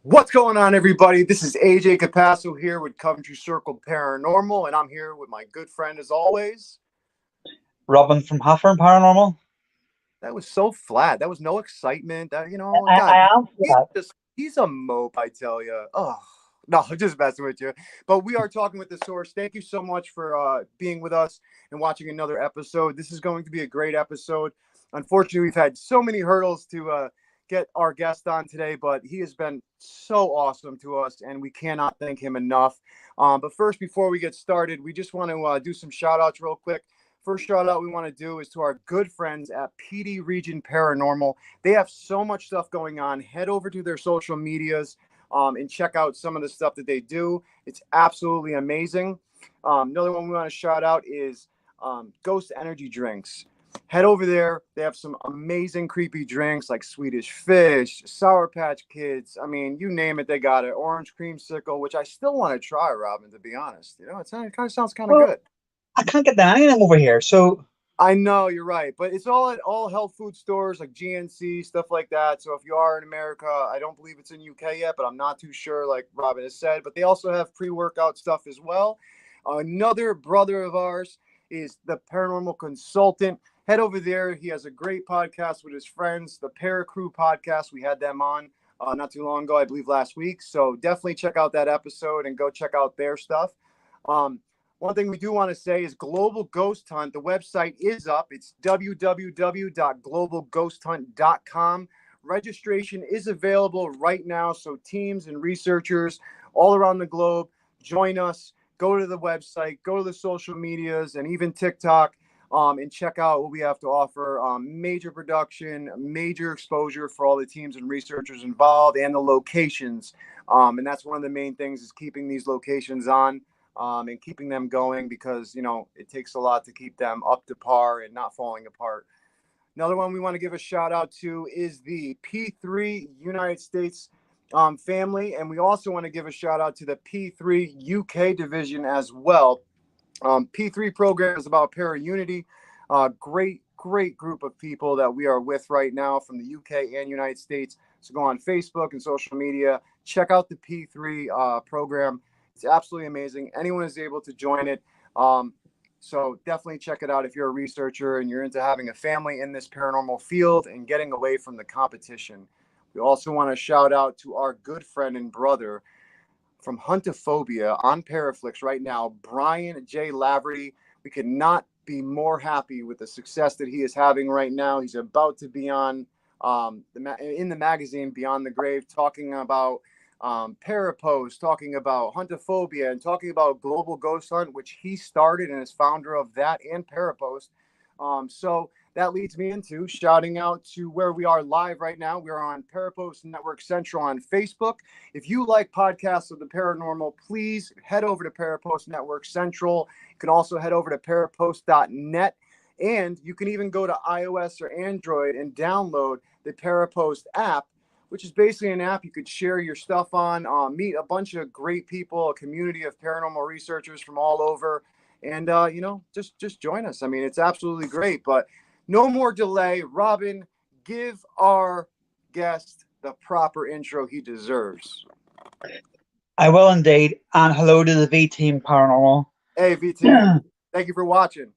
What's going on, everybody? This is AJ Capasso here with Coventry Circle Paranormal, and I'm here with my good friend, as always, Robin from Haffer Paranormal. That was so flat. That was no excitement. God, I am he's a mope, I tell you. Oh, no, just messing with you. But we are talking with the source. Thank you so much for being with us and watching another episode. This is going to be a great episode. Unfortunately, we've had so many hurdles to get our guest on today, but he has been so awesome to us, and we cannot thank him enough. But first, before we get started, we just want to do some shout outs real quick. First shout out we want to do is to our good friends at PD Region Paranormal. They have so much stuff going on. Head over to their social medias and check out some of the stuff that they do. It's absolutely amazing. Another one we want to shout out is Ghost Energy Drinks. Head over there. They have some amazing creepy drinks like Swedish Fish, Sour Patch Kids. I mean, you name it, they got it. Orange Creamsicle, which I still want to try, Robin, to be honest. You know, it kind of sounds kind of good. I can't get any of them over here, so... I know, you're right. But it's all at all health food stores like GNC, stuff like that. So if you are in America, I don't believe it's in UK yet, but I'm not too sure, like Robin has said. But they also have pre-workout stuff as well. Another brother of ours is the Paranormal Consultant. Head over there. He has a great podcast with his friends, the Para Crew podcast. We had them on not too long ago, I believe last week. So definitely check out that episode and go check out their stuff. One thing we do want to say is Global Ghost Hunt. The website is up. It's www.globalghosthunt.com. Registration is available right now. So teams and researchers all around the globe, join us. Go to the website, go to the social medias, and even TikTok. And check out what we have to offer. Major production, major exposure for all the teams and researchers involved, and the locations. And that's one of the main things is keeping these locations on and keeping them going because, you know, it takes a lot to keep them up to par and not falling apart. Another one we want to give a shout out to is the P3 United States family. And we also want to give a shout out to the P3 UK division as well. P3 program is about para-unity. Great group of people that we are with right now from the UK and United States. So go on Facebook and social media. Check out the P3 program. It's absolutely amazing. Anyone is able to join it. So definitely check it out if you're a researcher and you're into having a family in this paranormal field and getting away from the competition. We also want to shout out to our good friend and brother from Huntophobia on Paraflix right now, Brian J. Laverty. We could not be more happy with the success that he is having right now. He's about to be on in the magazine Beyond the Grave, talking about Parapost, talking about Huntophobia, and talking about Global Ghost Hunt, which he started and is founder of that and Parapost. So that leads me into shouting out to where we are live right now. We're on Parapost Network Central on Facebook. If you like podcasts of the paranormal, please head over to Parapost Network Central. You can also head over to parapost.net. And you can even go to iOS or Android and download the Parapost app, which is basically an app you could share your stuff on, meet a bunch of great people, a community of paranormal researchers from all over. And, just join us. I mean, it's absolutely great. But no more delay. Robin, give our guest the proper intro he deserves. I will indeed. And hello to the V-Team Paranormal. Hey, V-Team. Thank you for watching.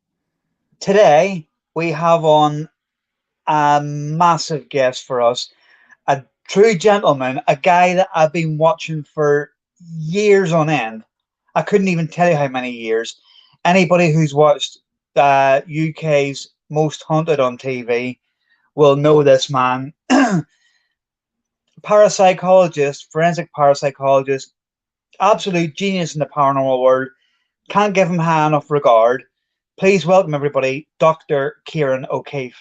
Today, we have on a massive guest for us. A true gentleman. A guy that I've been watching for years on end. I couldn't even tell you how many years. Anybody who's watched UK's Most Haunted on TV will know this man. Parapsychologist, forensic parapsychologist, absolute genius in the paranormal world. Can't give him high enough regard. Please welcome everybody, Dr. Ciaran O'Keeffe.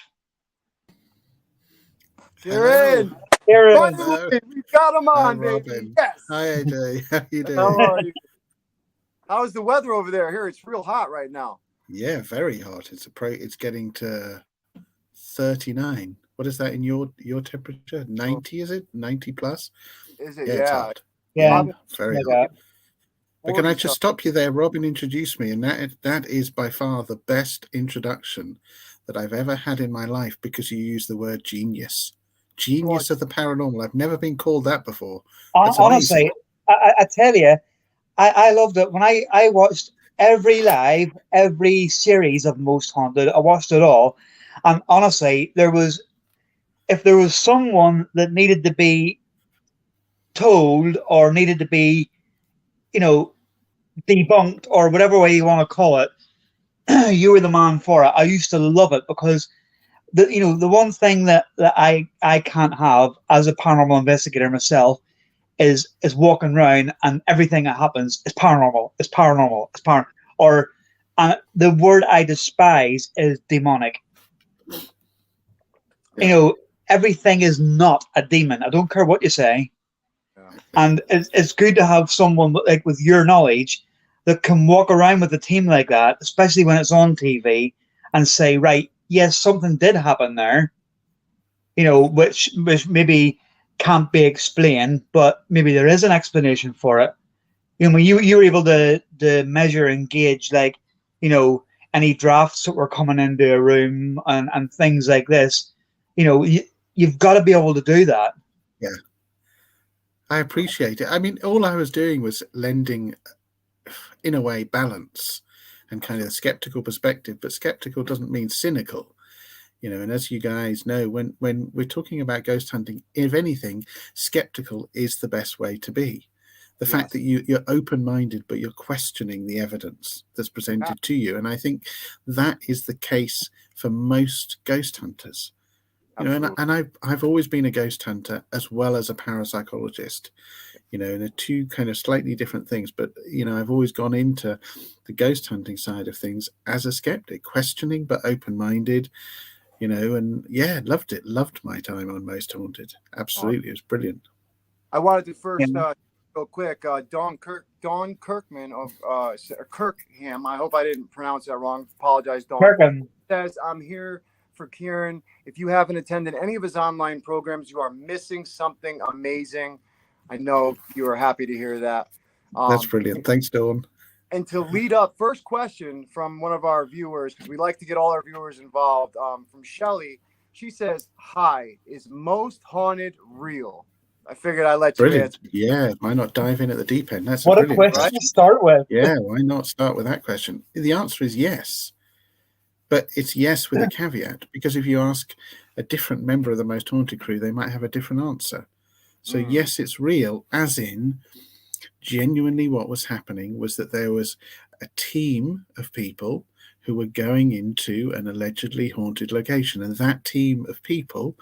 Ciaran! Finally, we got him on, baby. Yes. Hi, AJ. How you doing? How are you? How's the weather over there? Here, it's real hot right now. Yeah, very hot. It's getting to 39. What is that in your temperature? 90, is it? 90 plus? Is it? Yeah. It's hot. Yeah. Very hot. But can I just stop you there? Robin introduced me, and that is by far the best introduction that I've ever had in my life because you use the word genius. Genius of the paranormal. I've never been called that before. That's Honestly, amazing. I tell you, I loved it when I watched every series of Most Haunted. I watched it all, and honestly, if there was someone that needed to be told or needed to be, you know, debunked or whatever way you want to call it, you were the man for it. I used to love it because the one thing that I can't have as a paranormal investigator myself is walking around and everything that happens is paranormal. It's paranormal. It's or the word I despise is demonic. Yeah. Everything is not a demon. I don't care what you say. Yeah. And it's good to have someone like with your knowledge that can walk around with a team like that, especially when it's on TV, and say, right, yes, something did happen there, which maybe can't be explained, but maybe there is an explanation for it. When you were able to measure and gauge, like, any drafts that were coming into a room and things like this, you've got to be able to do that. Yeah. I appreciate it. I mean, all I was doing was lending, in a way, balance and kind of a skeptical perspective, but skeptical doesn't mean cynical. And as you guys know, when we're talking about ghost hunting, if anything, skeptical is the best way to be. The fact that you're open-minded, but you're questioning the evidence that's presented to you. And I think that is the case for most ghost hunters. And I've always been a ghost hunter as well as a parapsychologist, and they're two kind of slightly different things. But, I've always gone into the ghost hunting side of things as a skeptic, questioning but open-minded. And loved it. Loved my time on Most Haunted. Absolutely. It was brilliant. I wanted to first real quick, Dawn Kirkman of Kirkham. I hope I didn't pronounce that wrong. Apologize, Dawn. Kirkham Says, I'm here for Ciaran. If you haven't attended any of his online programs, you are missing something amazing. I know you are happy to hear that. That's brilliant. Thanks, Dawn. And to lead up, first question from one of our viewers, because we like to get all our viewers involved, from Shelly. She says, hi, is Most Haunted real? I figured I'd let you answer. Yeah, why not dive in at the deep end? That's what a brilliant question to start with. Yeah, why not start with that question? The answer is yes. But it's yes with a caveat, because if you ask a different member of the Most Haunted crew, they might have a different answer. So yes, it's real, as in genuinely what was happening was that there was a team of people who were going into an allegedly haunted location. And that team of people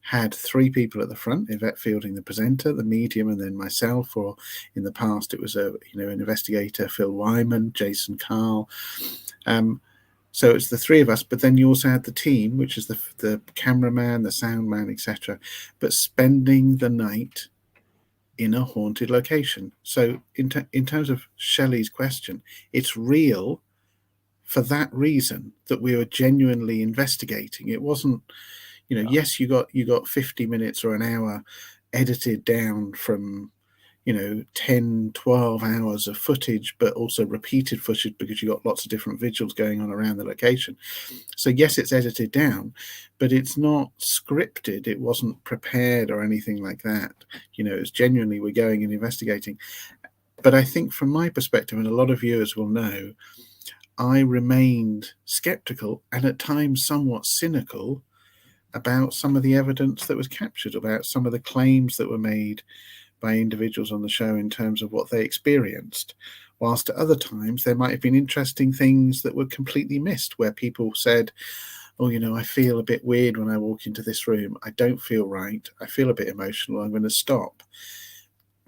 had 3 people at the front, Yvette Fielding, the presenter, the medium, and then myself, or in the past it was an investigator, Phil Wyman, Jason Carl. So it's the 3 of us, but then you also had the team, which is the cameraman, the sound man, etc., but spending the night in a haunted location. So in terms of Shelley's question, it's real for that reason, that we were genuinely investigating. It wasn't, yes, you got 50 minutes or an hour edited down from 10, 12 hours of footage, but also repeated footage because you got lots of different vigils going on around the location. So yes, it's edited down, but it's not scripted. It wasn't prepared or anything like that. It's genuinely we're going and investigating. But I think from my perspective, and a lot of viewers will know, I remained skeptical and at times somewhat cynical about some of the evidence that was captured, about some of the claims that were made by individuals on the show in terms of what they experienced, whilst at other times there might have been interesting things that were completely missed, where people said, oh, I feel a bit weird when I walk into this room. I don't feel right. I feel a bit emotional. I'm going to stop.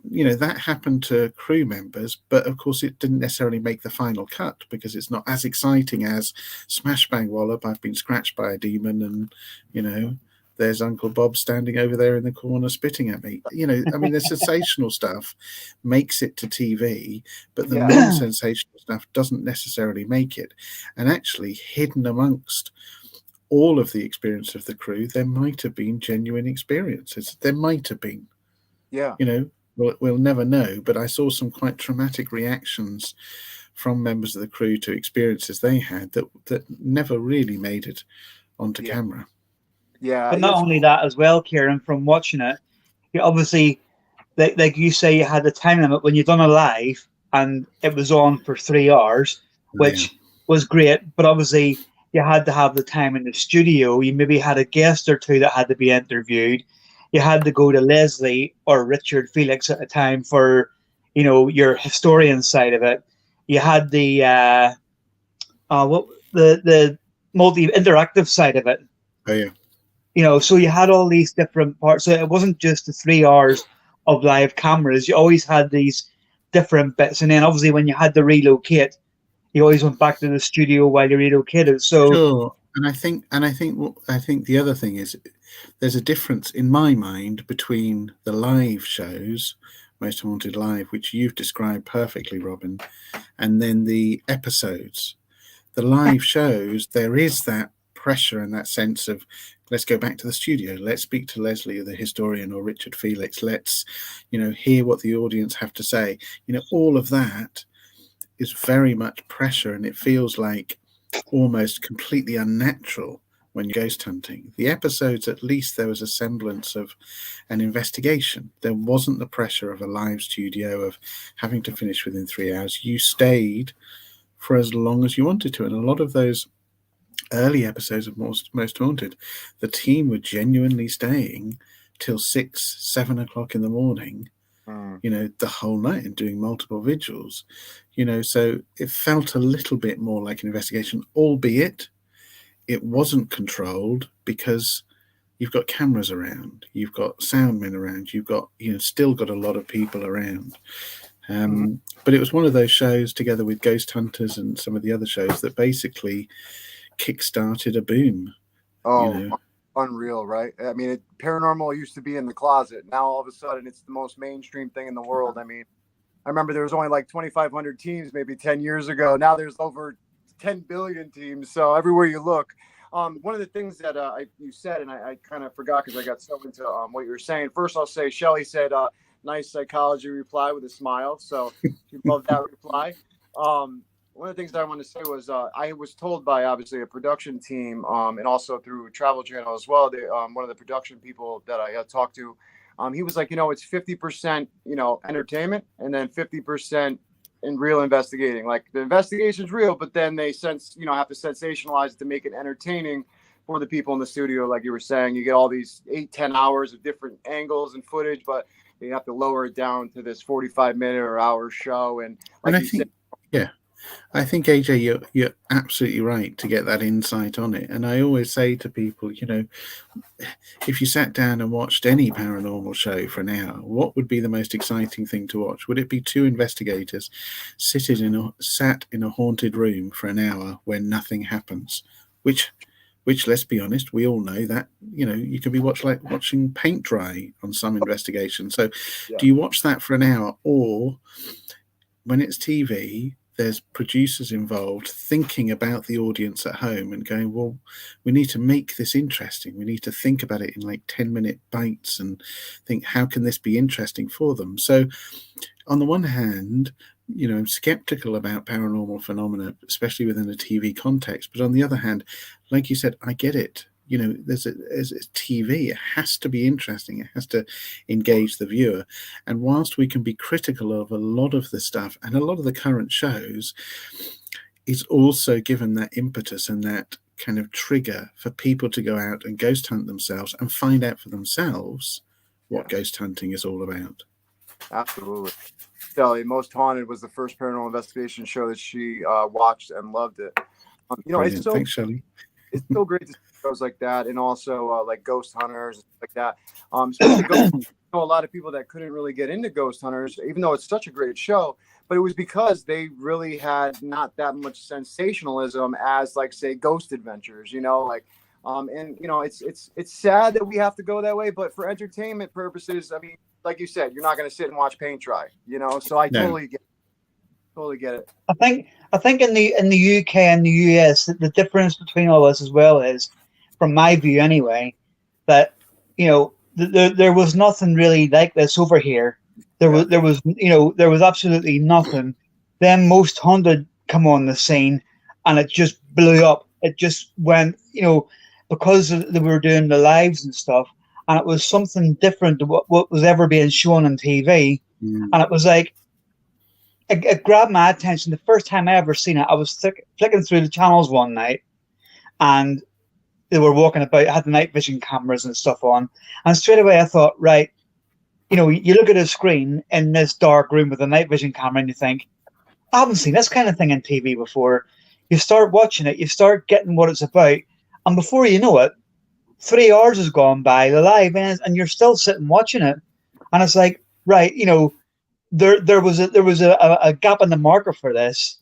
That happened to crew members, but of course it didn't necessarily make the final cut because it's not as exciting as smash bang wallop, I've been scratched by a demon and, there's Uncle Bob standing over there in the corner spitting at me. The sensational stuff makes it to TV, but the non-sensational stuff doesn't necessarily make it. And actually, hidden amongst all of the experience of the crew, there might have been genuine experiences. There might have been. Yeah. We'll never know. But I saw some quite traumatic reactions from members of the crew to experiences they had that never really made it onto camera. Yeah, But not it's only that as well, Ciaran, from watching it, you obviously, like you say, you had the time limit when you done a live and it was on for 3 hours, Yeah. which was great. But obviously, you had to have the time in the studio. You maybe had a guest or two that had to be interviewed. You had to go to Leslie or Richard Felix at the time for, your historian side of it. You had the what the multi interactive side of it. Oh yeah. So you had all these different parts. So it wasn't just the 3 hours of live cameras. You always had these different bits, and then obviously when you had to relocate, you always went back to the studio while you relocated. So Sure. And I think the other thing is there's a difference in my mind between the live shows, Most Haunted Live, which you've described perfectly, Robin, and then the episodes. The live shows, there is that pressure and that sense of, let's go back to the studio, let's speak to Leslie, the historian, or Richard Felix, let's hear what the audience have to say. All of that is very much pressure, and it feels like almost completely unnatural when you're ghost hunting. The episodes, at least there was a semblance of an investigation. There wasn't the pressure of a live studio of having to finish within 3 hours. You stayed for as long as you wanted to. And a lot of those early episodes of Most Haunted, the team were genuinely staying till 6, 7 o'clock in the morning, the whole night, and doing multiple vigils. So it felt a little bit more like an investigation, albeit it wasn't controlled, because you've got cameras around, you've got sound men around, you've got, still got a lot of people around. But it was one of those shows, together with Ghost Hunters and some of the other shows, that basically kick-started a boom. Unreal, right? I mean, paranormal used to be in the closet. Now all of a sudden it's the most mainstream thing in the world. I mean, I remember there was only like 2,500 teams maybe 10 years ago. Now there's over 10 billion teams. So everywhere you look. One of the things that you said, and I kind of forgot because I got so into what you were saying. First, I'll say Shelley said, nice psychology reply with a smile. So she loved that reply. One of the things that I wanted to say was I was told by obviously a production team and also through Travel Channel as well. One of the production people that I talked to, he was like, it's 50%, entertainment, and then 50% in real investigating. Like the investigation's real, but then they have to sensationalize it to make it entertaining for the people in the studio. Like you were saying, you get all these 8-10 hours of different angles and footage, but you have to lower it down to this 45-minute or hour show. And like you said, yeah. I think, AJ, you're absolutely right to get that insight on it. And I always say to people, if you sat down and watched any paranormal show for an hour, what would be the most exciting thing to watch? Would it be two investigators sat in a haunted room for an hour where nothing happens? Which, let's be honest, we all know that, you can be watching paint dry on some investigation. So do you watch that for an hour? Or when it's TV, there's producers involved thinking about the audience at home and going, well, we need to make this interesting. We need to think about it in like 10-minute bites and think, how can this be interesting for them? So on the one hand, I'm skeptical about paranormal phenomena, especially within a TV context. But on the other hand, like you said, I get it. There's a TV. It has to be interesting. It has to engage the viewer. And whilst we can be critical of a lot of the stuff and a lot of the current shows, it's also given that impetus and that kind of trigger for people to go out and ghost hunt themselves and find out for themselves what ghost hunting is all about. Absolutely. Shelly, Most Haunted was the first paranormal investigation show that she watched and loved it. It's so, thanks, Shelley. It's so great to see shows like that, and also like Ghost Hunters and like that. Especially a lot of people that couldn't really get into Ghost Hunters, even though it's such a great show, but it was because they really had not that much sensationalism as, like, say, Ghost Adventures. It's sad that we have to go that way, but for entertainment purposes, I mean, like you said, you're not going to sit and watch paint dry, So I totally get it. I think in the UK and the US, the difference between all this as well is, from my view anyway, that there was nothing really like this over here. There was absolutely nothing. Then Most Haunted come on the scene, and it just blew up. It just went, because they were doing the lives and stuff, and it was something different to what was ever being shown on TV. And it was like, it grabbed my attention. The first time I ever seen it, I was flicking through the channels one night, and they were walking about, had the night vision cameras and stuff on. And straight away I thought, right, you know, you look at a screen in this dark room with a night vision camera and you think, I haven't seen this kind of thing on TV before. You start watching it, you start getting what it's about, and before you know it, 3 hours has gone by, the live ends, and you're still sitting watching it. And it's like, right, you know, there was a gap in the market for this,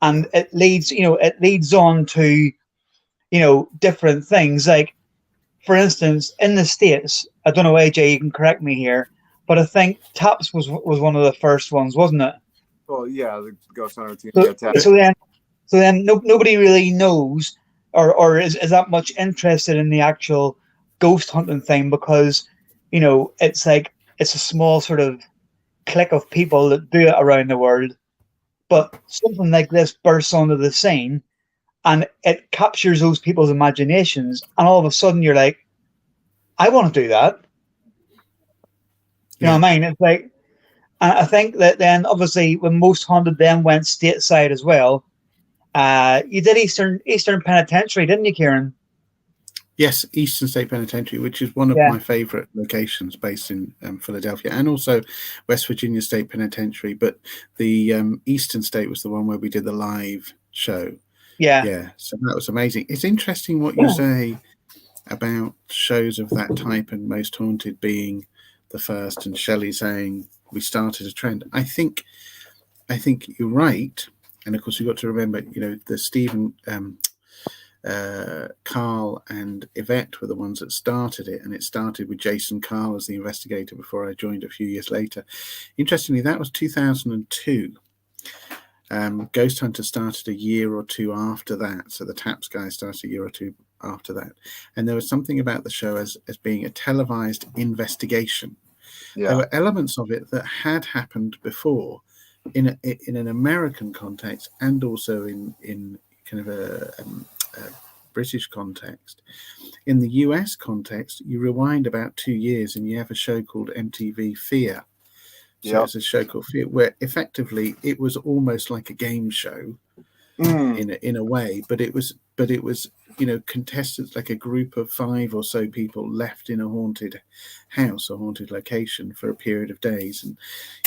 and it leads on to, you know, different things. Like, for instance, in the States, I don't know, AJ, you can correct me here, but I think Taps was one of the first ones, wasn't it? Well, yeah, the Ghost Hunter team. So then nobody really knows or is that much interested in the actual ghost hunting thing, because, you know, it's like, it's a small sort of clique of people that do it around the world. But something like this bursts onto the scene and it captures those people's imaginations, and all of a sudden you're like, I want to do that. You know what I mean? It's like, and I think that then obviously when Most Haunted then went stateside as well, you did Eastern Penitentiary, didn't you, Ciaran? Yes, Eastern State Penitentiary, which is one of my favourite locations, based in Philadelphia, and also West Virginia State Penitentiary. But the Eastern State was the one where we did the live show. Yeah. So that was amazing. It's interesting what you say about shows of that type, and Most Haunted being the first, and Shelley saying we started a trend. I think you're right. And of course, you've got to remember, you know, the Stephen, Carl and Yvette were the ones that started it, and it started with Jason Carl as the investigator before I joined a few years later. Interestingly, that was 2002. Ghost Hunter started a year or two after that, so the Taps guy started a year or two after that. And there was something about the show as being a televised investigation. There were elements of it that had happened before in an American context, and also in kind of a British context. In the US context, you rewind about 2 years and you have a show called MTV Fear. So it's a show called Fear, where effectively it was almost like a game show in a way, but it was, you know, contestants, like a group of 5 or so people left in a haunted house or haunted location for a period of days, and,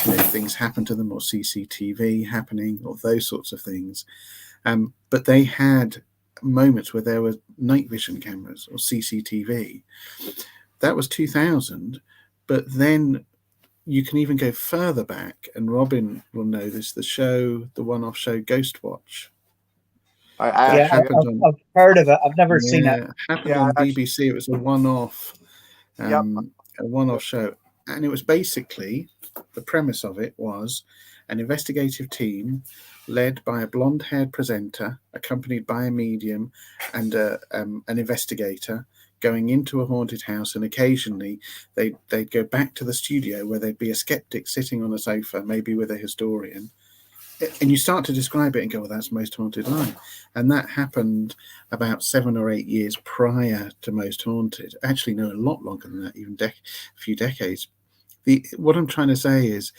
you know, things happen to them, or CCTV happening, or those sorts of things. But they had moments where there were night vision cameras or CCTV. That was 2000, but then you can even go further back, and Robin will know this, the one-off show Ghost Watch. I've heard of it. I've never seen it. It happened on BBC. It was a one-off show. And it was basically, the premise of it was an investigative team led by a blonde-haired presenter, accompanied by a medium and an investigator, going into a haunted house, and occasionally they'd go back to the studio where there'd be a skeptic sitting on a sofa, maybe with a historian. And you start to describe it and go, well, that's Most Haunted Live. And that happened about 7 or 8 years prior to Most Haunted. Actually, no, a lot longer than that, even a few decades. What I'm trying to say is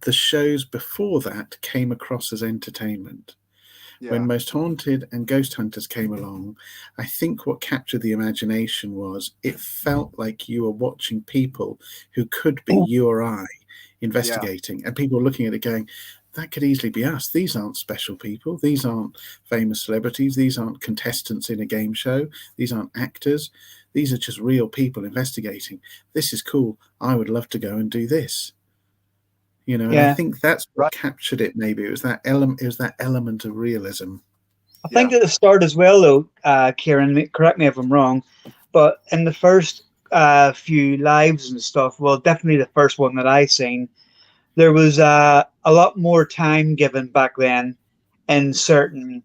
the shows before that came across as entertainment. When Most Haunted and Ghost Hunters came along, I think what captured the imagination was it felt like you were watching people who could be you or I investigating, and people looking at it going, that could easily be us. These aren't special people. These aren't famous celebrities. These aren't contestants in a game show. These aren't actors. These are just real people investigating. This is cool. I would love to go and do this. You know, and I think that's what captured it. Maybe it was that element. It was that element of realism. I think at the start as well, though, Ciaran, correct me if I'm wrong, but in the first few lives and stuff, well, definitely the first one that I seen, there was a lot more time given back then in certain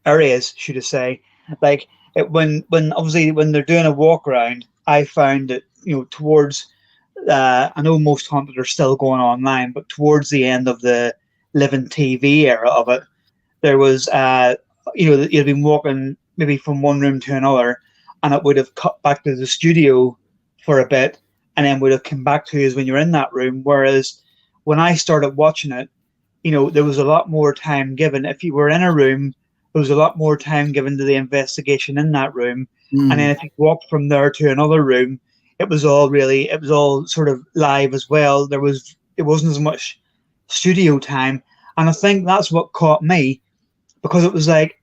areas, should I say. Like when obviously when they're doing a walk around, I found that, you know, towards I know Most Haunted are still going online, but towards the end of the living TV era of it, there was you know, you'd been walking maybe from one room to another, and it would have cut back to the studio for a bit, and then would have come back to you as when you're in that room. Whereas when I started watching it, there was a lot more time given. If you were in a room, there was a lot more time given to the investigation in that room. And then if you walked from there to another room, it was all sort of live as well. It wasn't as much studio time. And I think that's what caught me, because it was like,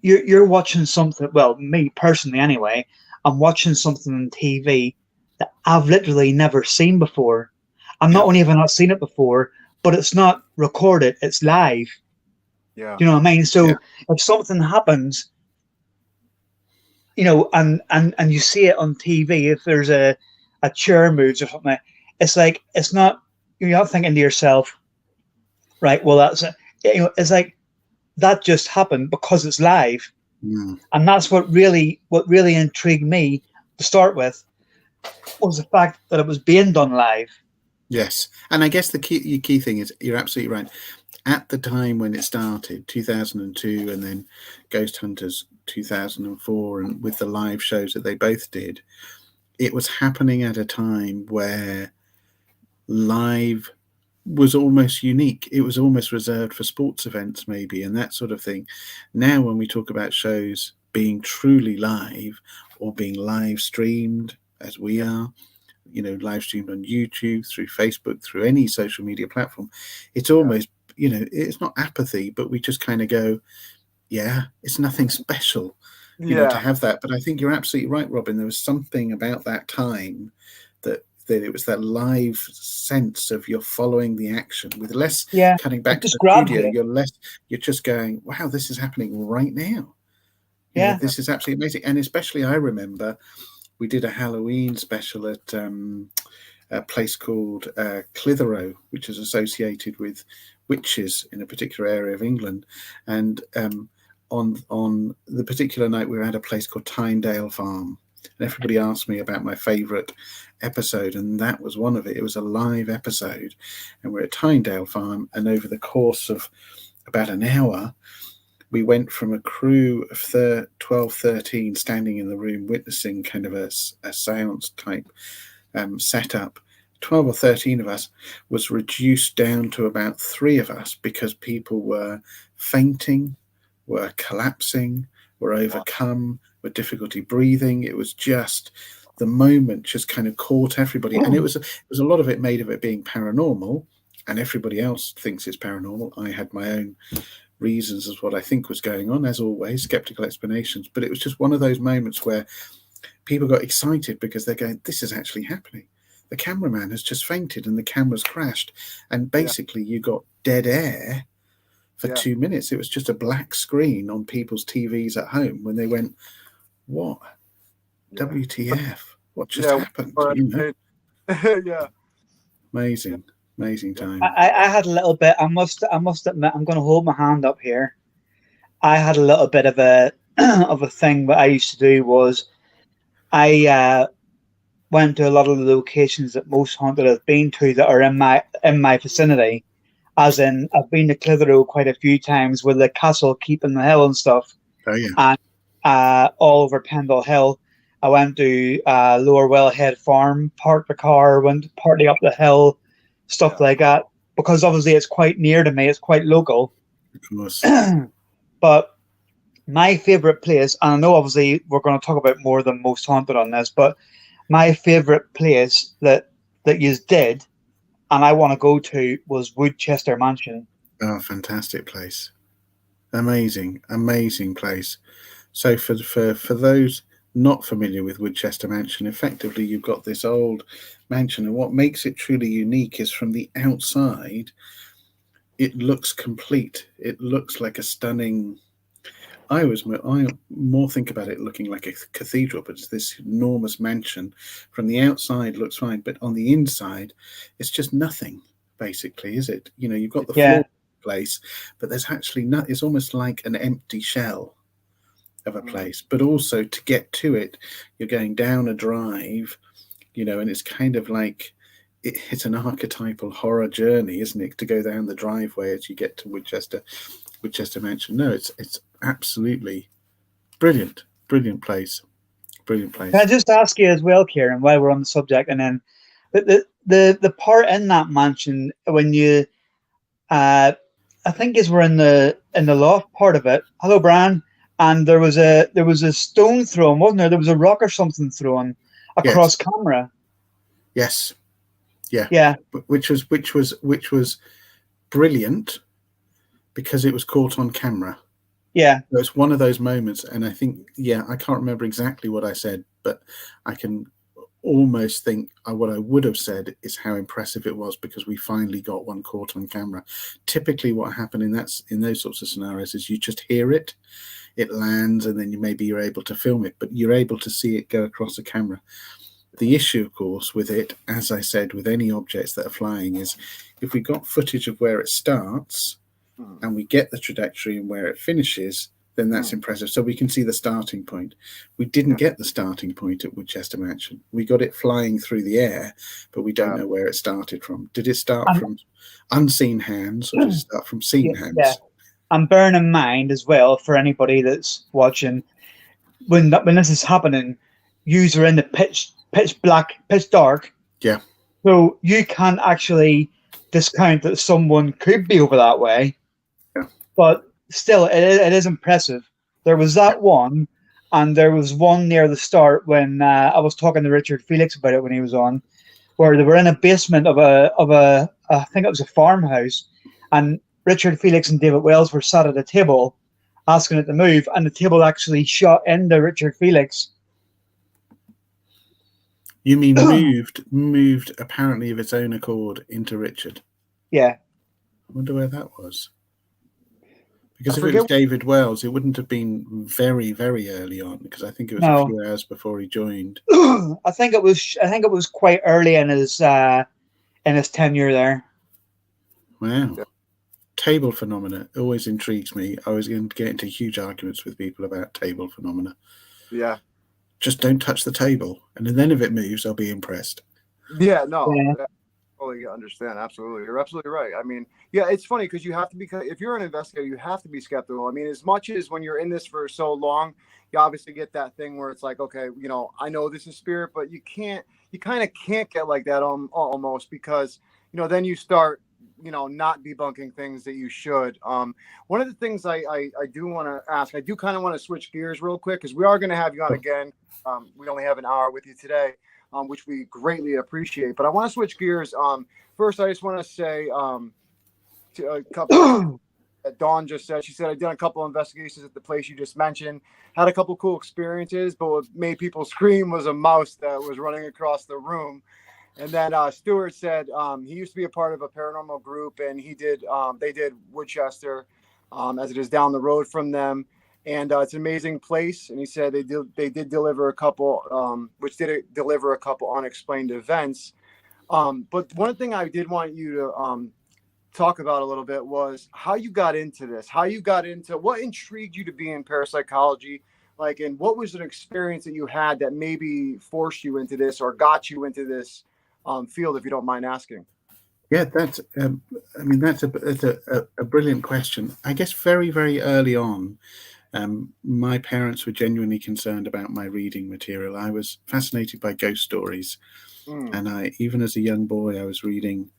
you're watching something, well, me personally anyway, I'm watching something on TV that I've literally never seen before. And not only have I not seen it before, but it's not recorded, it's live. Yeah. Do you know what I mean? So if something happens, and you see it on TV, if there's a chair moves or something, it's like, it's not, you're not thinking to yourself, right, well, that's it. It's like, that just happened because it's live. And that's what really intrigued me to start with, was the fact that it was being done live. Yes. And I guess the key thing is, you're absolutely right. At the time when it started, 2002, and then Ghost Hunters 2004, and with the live shows that they both did, it was happening at a time where live was almost unique. It was almost reserved for sports events, maybe, and that sort of thing. Now, when we talk about shows being truly live, or being live streamed, as we are, live streamed on YouTube, through Facebook, through any social media platform, it's almost, it's not apathy, but we just kind of go, yeah, it's nothing special, to have that. But I think you're absolutely right, Robin. There was something about that time that it was that live sense of, you're following the action with less cutting back to the studio. You're just going, wow, this is happening right now. This is absolutely amazing. And especially, I remember we did a Halloween special at a place called Clitheroe, which is associated with witches in a particular area of England. And on the particular night, we were at a place called Tynedale Farm. And everybody asked me about my favourite episode, and that was one of it. It was a live episode, and we're at Tynedale Farm, and over the course of about an hour, we went from a crew of 12, 13 standing in the room witnessing kind of a seance type setup. 12 or 13 of us was reduced down to about 3 of us, because people were fainting, were collapsing, were overcome with difficulty breathing. It was just, the moment just kind of caught everybody. And it was a lot of it made of it being paranormal, and everybody else thinks it's paranormal. I had my own reasons as what I think was going on, as always, skeptical explanations. But it was just one of those moments where people got excited, because they're going, this is actually happening. The cameraman has just fainted and the camera's crashed. And basically you got dead air for 2 minutes. It was just a black screen on people's TVs at home when they went, what? WTF? What just happened? Amazing time. I had a little bit. I must admit, I'm going to hold my hand up here. I had a little bit of a of a thing that I used to do was, I went to a lot of the locations that most haunted have been to that are in my vicinity. As in, I've been to Clitheroe quite a few times, with the castle keeping the hill and stuff. Oh yeah. And all over Pendle Hill. I went to Lower Wellhead Farm, parked the car, went partly up the hill, stuff like that. Because obviously it's quite near to me, it's quite local. Of course. But my favourite place, and I know obviously we're going to talk about more than Most Haunted on this, but my favourite place that you did, and I want to go to, was Woodchester Mansion. Oh, fantastic place. Amazing place. So for those not familiar with Woodchester Mansion, effectively you've got this old mansion, and what makes it truly unique is, from the outside, it looks complete. It looks like a stunning, I more think about it looking like a cathedral, but it's this enormous mansion. From the outside looks fine, but on the inside, it's just nothing, basically, is it? You've got the floor place, but there's actually not. It's almost like an empty shell of a place. But also, to get to it, you're going down a drive, and it's kind of like it's an archetypal horror journey, isn't it, to go down the driveway as you get to Woodchester Mansion. No, it's absolutely Brilliant place. Brilliant place. Can I just ask you as well, Ciaran, while we're on the subject, and then the part in that mansion when you, I think is we're in the loft part of it. Hello, Brian. And there was a stone thrown, wasn't there? There was a rock or something thrown across camera. Yes. Yeah. Which was brilliant because it was caught on camera. Yeah. So it's one of those moments, and I think, I can't remember exactly what I said, but I can almost think what I would have said is how impressive it was because we finally got one caught on camera. Typically what happened in those sorts of scenarios is you just hear it lands, and then you're able to film it, but you're able to see it go across the camera. The issue, of course, with it, as I said, with any objects that are flying, is if we got footage of where it starts and we get the trajectory and where it finishes, then that's impressive. So we can see the starting point. We didn't get the starting point at Woodchester Mansion. We got it flying through the air, but we don't know where it started from. Did it start from unseen hands, or did it start from seen hands? Yeah. And bearing in mind as well, for anybody that's watching, when this is happening, yous are in the pitch black, pitch dark. Yeah. So you can't actually discount that someone could be over that way. Yeah. But still, it is impressive. There was that one, and there was one near the start when I was talking to Richard Felix about it when he was on, where they were in a basement of a I think it was a farmhouse, and Richard Felix and David Wells were sat at a table asking it to move, and the table actually shot into Richard Felix. You mean moved apparently of its own accord into Richard? Yeah. I wonder where that was. Because if it was David Wells, it wouldn't have been very, very early on, because I think it was a few hours before he joined. I think it was quite early in his tenure there. Wow. Yeah. Table phenomena always intrigues me. I was going to get into huge arguments with people about table phenomena. Yeah. Just don't touch the table, and then if it moves, I'll be impressed. Yeah, no, I totally understand. Absolutely, you're absolutely right. I mean, yeah, it's funny because you have to be. If you're an investigator, you have to be skeptical. I mean, as much as when you're in this for so long, you obviously get that thing where it's like, okay, I know this is spirit, but you kind of can't get like that almost because then you start not debunking things that you should. One of the things I do want to ask, I do kind of want to switch gears real quick because we are going to have you on again. We only have an hour with you today, which we greatly appreciate. But I want to switch gears. First, I just want to say to a couple that Dawn just said. She said, I did a couple of investigations at the place you just mentioned. Had a couple cool experiences, but what made people scream was a mouse that was running across the room. And then Stuart said he used to be a part of a paranormal group, and they did Woodchester, as it is down the road from them. And it's an amazing place. And he said they did deliver a couple, deliver a couple unexplained events. But one thing I did want you to talk about a little bit was how you got into this, what intrigued you to be in parapsychology, and what was an experience that you had that maybe forced you into this or got you into this field, if you don't mind asking. Yeah, that's a brilliant question. I guess very, very early on, my parents were genuinely concerned about my reading material. I was fascinated by ghost stories. And even as a young boy, I was reading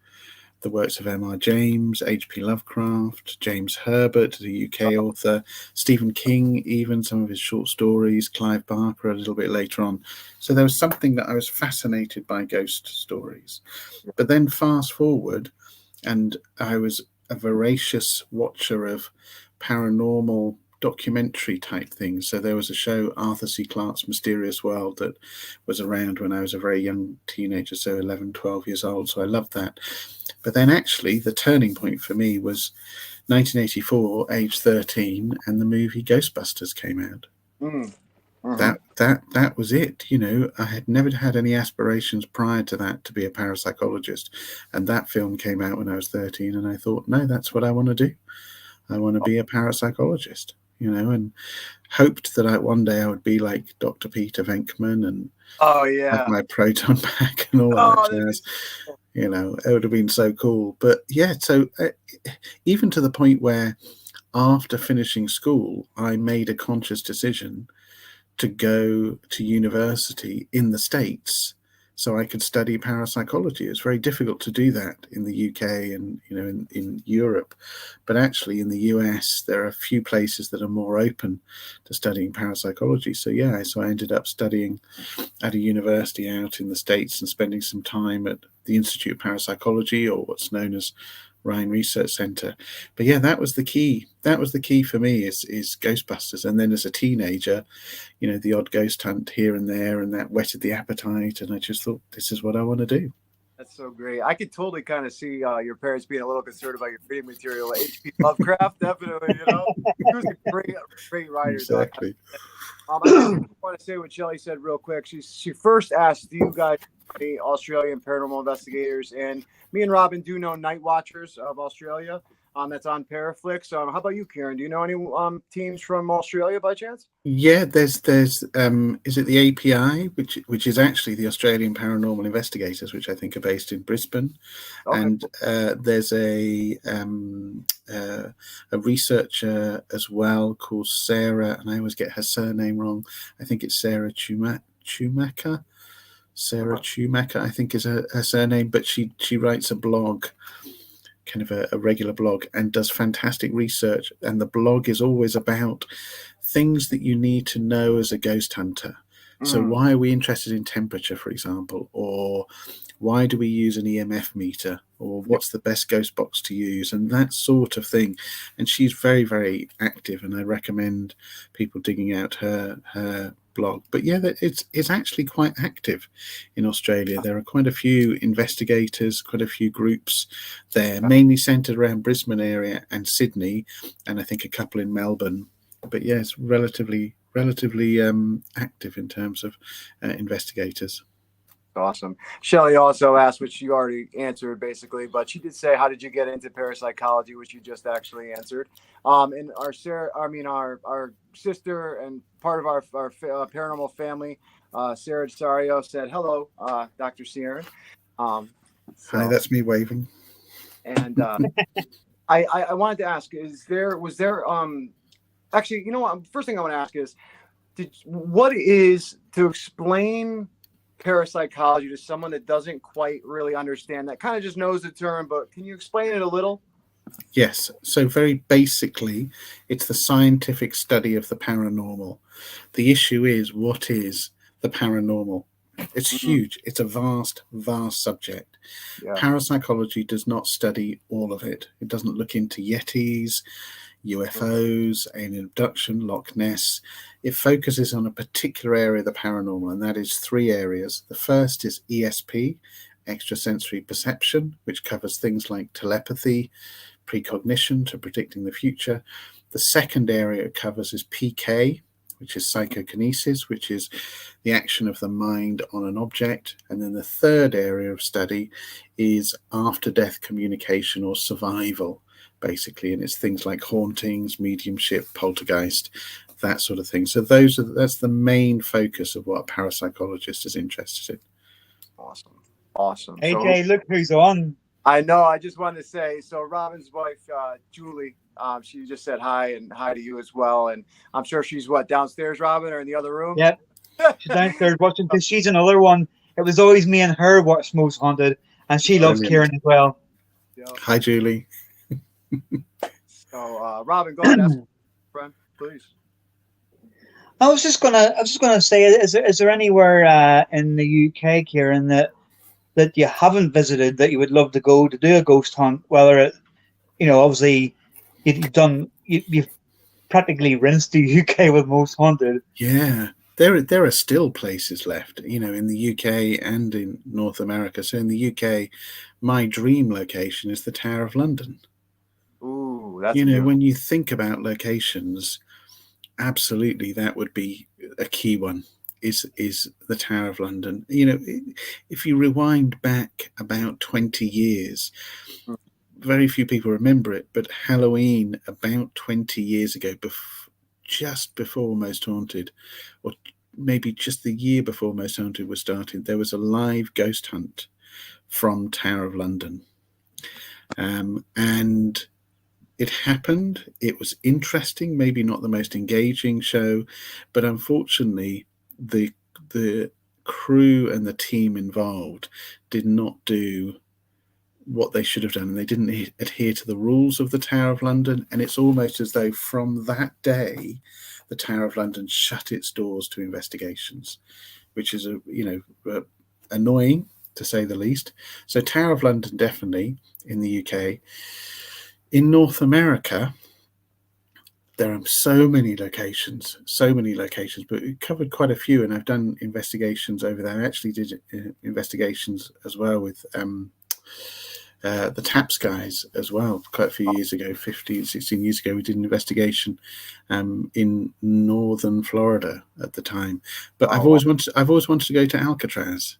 the works of M.R. James, H.P. Lovecraft, James Herbert, the UK author, Stephen King, even some of his short stories, Clive Barker a little bit later on. So there was something that I was fascinated by ghost stories. But then fast forward, and I was a voracious watcher of paranormal documentary type things. So there was a show, Arthur C. Clarke's Mysterious World, that was around when I was a very young teenager, so 11, 12 years old. So I loved that. But then actually the turning point for me was 1984, age 13, and the movie Ghostbusters came out. That was it. I had never had any aspirations prior to that to be a parapsychologist. And that film came out when I was 13, and I thought, no, that's what I want to do. I want to be a parapsychologist. And hoped that one day I would be like Dr. Peter Venkman and have my proton pack and all that jazz. It would have been so cool. But yeah, so even to the point where after finishing school, I made a conscious decision to go to university in the States so I could study parapsychology. It's very difficult to do that in the UK and in Europe, but actually in the US there are a few places that are more open to studying parapsychology. So I ended up studying at a university out in the States and spending some time at the Institute of Parapsychology, or what's known as Rhine Research Center. But that was the key. That was the key for me is Ghostbusters. And then as a teenager, the odd ghost hunt here and there, and that whetted the appetite. And I just thought, this is what I want to do. That's so great. I could totally kind of see your parents being a little concerned about your reading material. H.P. Lovecraft, definitely, he was a great writer. Exactly. I just want to say what Shelley said real quick. She first asked, do you guys any Australian paranormal investigators? And me and Robin do know Night Watchers of Australia. That's on Paraflix. How about you, Ciaran? Do you know any teams from Australia by chance? Yeah, there's is it the API, which is actually the Australian Paranormal Investigators, which I think are based in Brisbane, and there's a researcher as well called Sarah, and I always get her surname wrong. I think it's Sarah Schumacher. Sarah Schumacher, I think, is her surname, but she writes a blog, kind of a regular blog, and does fantastic research. And the blog is always about things that you need to know as a ghost hunter. So why are we interested in temperature, for example, or why do we use an EMF meter, or what's the best ghost box to use, and that sort of thing. And she's very, very active, and I recommend people digging out her blog. But it's actually quite active in Australia. There are quite a few investigators, quite a few groups there, mainly centered around Brisbane area and Sydney, and I think a couple in Melbourne. But it's relatively active in terms of investigators. Awesome. Shelley also asked, which you already answered basically, but she did say, how did you get into parapsychology, which you just actually answered. And our sister and part of our paranormal family, Sarah Desario, said, hello, Dr. Ciaran. Hi, that's me waving. And I wanted to ask, actually, first thing I want to ask is, what is, to explain parapsychology to someone that doesn't quite really understand, that kind of just knows the term, but can you explain it a little? Yes. So very basically, it's the scientific study of the paranormal. The issue is, what is the paranormal? It's huge. It's a vast subject. Yeah. Parapsychology does not study all of it. It doesn't look into Yetis, UFOs, alien abduction, Loch Ness. It focuses on a particular area of the paranormal, and that is 3 areas. The first is ESP, extrasensory perception, which covers things like telepathy, precognition to predicting the future. The second area it covers is PK, which is psychokinesis, which is the action of the mind on an object. And then the third area of study is after-death communication, or survival, basically, and it's things like hauntings, mediumship, poltergeist, that sort of thing. So that's the main focus of what a parapsychologist is interested in. Awesome. AJ, look who's on. I know. I just wanted to say, so Robin's wife, Julie, she just said hi, and hi to you as well. And I'm sure she's downstairs, Robin, or in the other room? Yep. She's downstairs watching, because she's another one. It was always me and her watch Most Haunted, and she loves Ciaran as well. Yep. Hi, Julie. So, Robin, go ahead, ask a friend, please. I was just gonna say, is there anywhere in the UK, Ciaran, that you haven't visited that you would love to go to do a ghost hunt? Whether it, obviously you've practically rinsed the UK with Most Haunted. Yeah, there are still places left, in the UK and in North America. So in the UK, my dream location is the Tower of London. Ooh, that's when you think about locations, absolutely, that would be a key one. Is the Tower of London. If you rewind back about 20 years, very few people remember it, but Halloween about 20 years ago, just before Most Haunted, or maybe just the year before Most Haunted was started, there was a live ghost hunt from Tower of London. And it happened. It was interesting, maybe not the most engaging show, but unfortunately, the crew and the team involved did not do what they should have done, and they didn't adhere to the rules of the Tower of London. And it's almost as though from that day, the Tower of London shut its doors to investigations, which is annoying to say the least. So Tower of London definitely in the UK. In North America, there are so many locations, but we covered quite a few, and I've done investigations over there. I actually did investigations as well with the TAPS guys as well. Quite a few years ago, 15, 16 years ago, we did an investigation in northern Florida at the time. But I've always wanted to go to Alcatraz.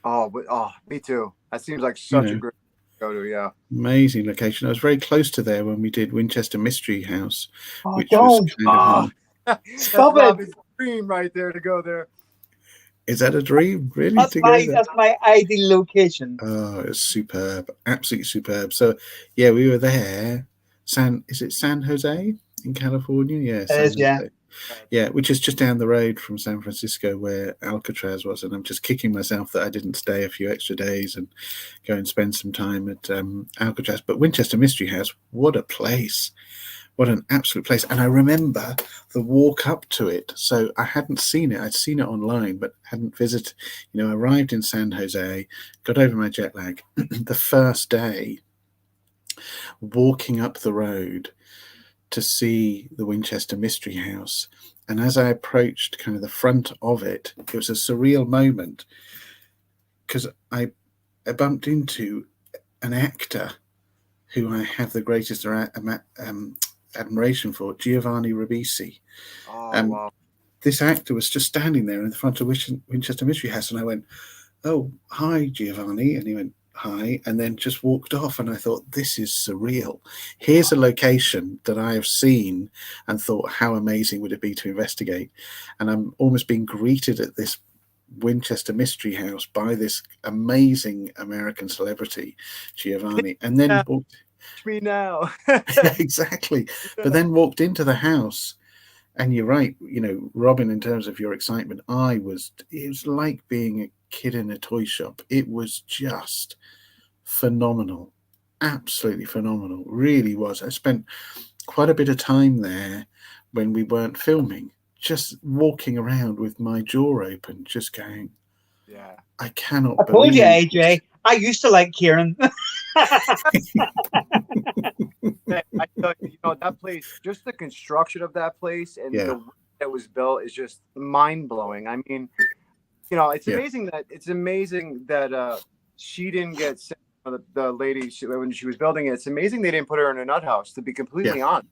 Me too. That seems like such a great go to, yeah. Amazing location. I was very close to there when we did Winchester Mystery House, which was kind of stop it! Robin's dream right there to go there. Is that a dream, really? That's my ideal location. Oh, it's superb, absolutely superb. So, yeah, we were there. San Jose in California? Yeah, San Jose. Yeah. Yeah, which is just down the road from San Francisco where Alcatraz was, and I'm just kicking myself that I didn't stay a few extra days and go and spend some time at Alcatraz. But Winchester Mystery House, what a place. What an absolute place. And I remember the walk up to it. So I hadn't seen it. I'd seen it online, but hadn't visited. I arrived in San Jose, got over my jet lag. The first day, walking up the road to see the Winchester Mystery House. And as I approached kind of the front of it, it was a surreal moment because I bumped into an actor who I have the greatest admiration for, Giovanni Ribisi. Wow. This actor was just standing there in the front of Winchester Mystery House, and I went, "Oh, hi, Giovanni," and he went, "Hi," and then just walked off. And I thought, this is surreal. Here's a location that I have seen and thought, how amazing would it be to investigate? And I'm almost being greeted at this Winchester Mystery House by this amazing American celebrity, Giovanni, and then walked. Me now. Exactly. But then walked into the house, and you're right, Robin, in terms of your excitement, it was like being a kid in a toy shop. It was just phenomenal, absolutely phenomenal, really was. I spent quite a bit of time there when we weren't filming, just walking around with my jaw open, just going, yeah, I cannot I told you, AJ, I used to like Ciaran. I tell you, that place, just the construction of that place and the way that was built is just mind-blowing. I mean, it's amazing that she didn't get sent, the lady when she was building it. It's amazing they didn't put her in a nut house, to be completely honest.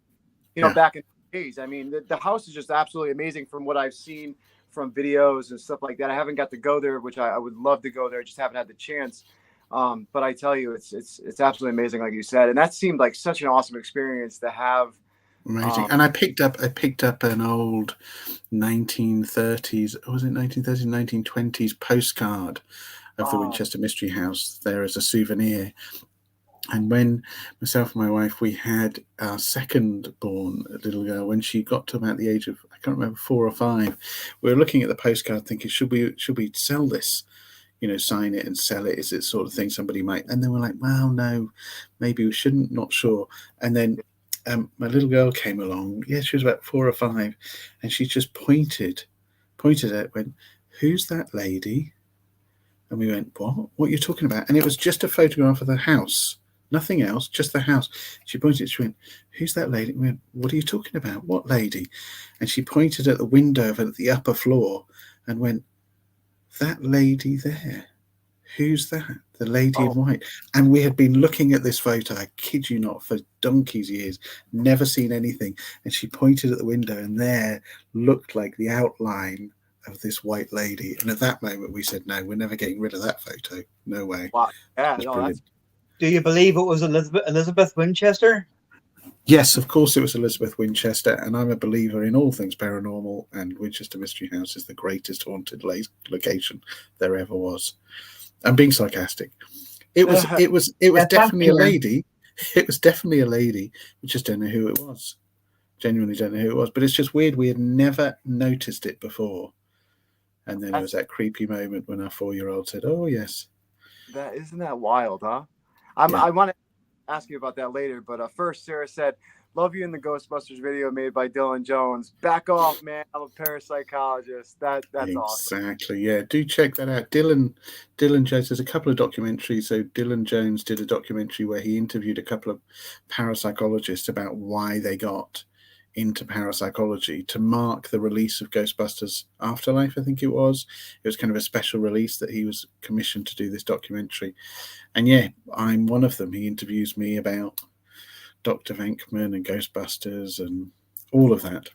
Back in the days, I mean, the house is just absolutely amazing from what I've seen from videos and stuff like that. I haven't got to go there, which I would love to go there. I just haven't had the chance. But I tell you, it's absolutely amazing, like you said, and that seemed like such an awesome experience to have. Amazing. And I picked up an old 1930s, was it 1930s, 1920s postcard of the Winchester Mystery House there as a souvenir. And when myself and my wife, we had our second born little girl, when she got to about the age of, I can't remember, 4 or 5, we were looking at the postcard thinking, should we sell this? Sign it and sell it? Is it sort of thing somebody might? And then we're like, well, no, maybe we shouldn't, not sure. And then my little girl came along. Yeah, she was about 4 or 5, and she just pointed at it, went, "Who's that lady?" And we went, "What are you talking about?" And it was just a photograph of the house, nothing else, just the house. She pointed, she went, "Who's that lady?" And we went, "What are you talking about? What lady?" And she pointed at the window at the upper floor and went, "That lady there. Who's that? The lady in white." And we had been looking at this photo, I kid you not, for donkey's years, never seen anything. And she pointed at the window, and there looked like the outline of this white lady. And at that moment, we said, no, we're never getting rid of that photo. No way. Wow. Yeah, no, Do you believe it was Elizabeth Winchester? Yes, of course it was Elizabeth Winchester, and I'm a believer in all things paranormal, and Winchester Mystery House is the greatest haunted location there ever was. I'm being sarcastic. It was definitely a lady. it was definitely a lady. We just don't know who it was. Genuinely don't know who it was. But it's just weird. We had never noticed it before. And then there was that creepy moment when our 4-year-old said, "Oh, yes." That isn't that wild, huh? Yeah. I want to ask you about that later, but first, Sarah said, "Love you in the Ghostbusters video made by Dylan Jones." Back off, man! I'm a parapsychologist. That's awesome. Exactly. Yeah, do check that out. Dylan Jones. There's a couple of documentaries. So Dylan Jones did a documentary where he interviewed a couple of parapsychologists about why they got into parapsychology to mark the release of Ghostbusters Afterlife. I think it was kind of a special release that he was commissioned to do this documentary. And yeah, I'm one of them. He interviews me about Dr. Venkman and Ghostbusters and all of that.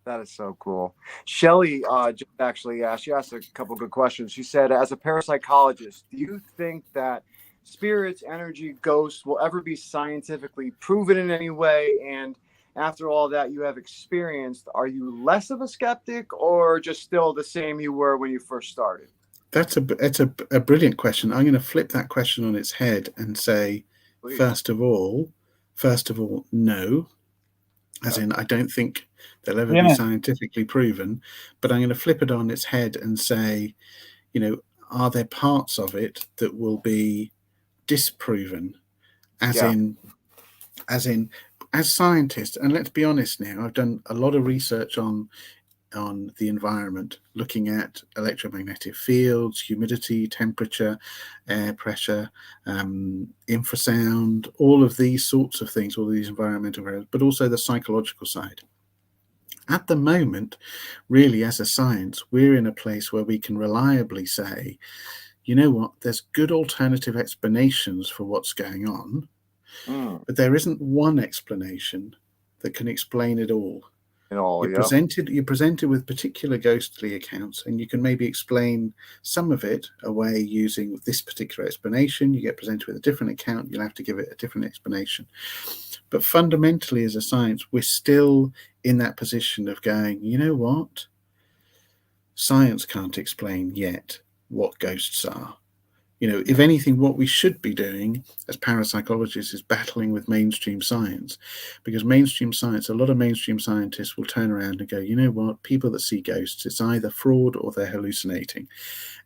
That is so cool. Shelly just actually asked, she asked a couple good questions. She said, as a parapsychologist, do you think that spirits, energy, ghosts will ever be scientifically proven in any way? And after all that you have experienced, are you less of a skeptic or just still the same you were when you first started? That's a brilliant question. I'm going to flip that question on its head and say, Please. first of all, no. As in, I don't think they'll ever be scientifically proven. But I'm going to flip it on its head and say, are there parts of it that will be disproven? As scientists, and let's be honest now, I've done a lot of research on the environment, looking at electromagnetic fields, humidity, temperature, air pressure, infrasound, all of these sorts of things, all these environmental variables, but also the psychological side. At the moment, really, as a science, we're in a place where we can reliably say, you know what, there's good alternative explanations for what's going on, but there isn't one explanation that can explain it all. You're presented with particular ghostly accounts, and you can maybe explain some of it away using this particular explanation. You get presented with a different account, you'll have to give it a different explanation. But fundamentally, as a science, we're still in that position of going, you know what? Science can't explain yet what ghosts are. If anything, what we should be doing as parapsychologists is battling with mainstream science, because a lot of mainstream scientists will turn around and go, you know what, people that see ghosts, it's either fraud or they're hallucinating.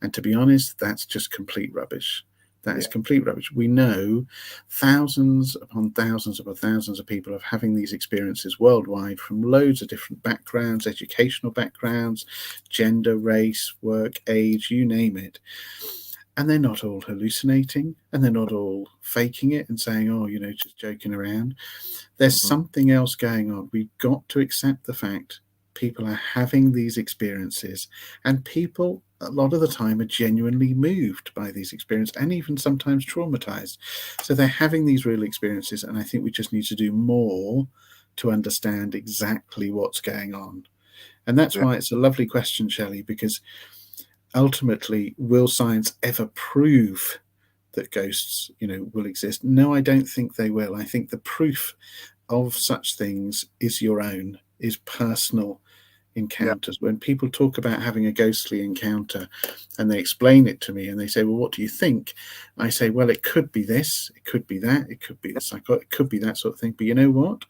And to be honest, that's just complete rubbish. That is complete rubbish. We know thousands upon thousands upon thousands of people are having these experiences worldwide from loads of different backgrounds, educational backgrounds, gender, race, work, age, you name it. And they're not all hallucinating, and they're not all faking it and saying, oh, just joking around. There's something else going on. We've got to accept the fact people are having these experiences, and people, a lot of the time, are genuinely moved by these experiences and even sometimes traumatized. So they're having these real experiences, and I think we just need to do more to understand exactly what's going on. And that's why it's a lovely question, Shelley, because ultimately, will science ever prove that ghosts, will exist? No, I don't think they will. I think the proof of such things is personal encounters. When people talk about having a ghostly encounter and they explain it to me and they say, well, what do you think? I say, well, it could be this, it could be that, it could be it could be that sort of thing. But you know what?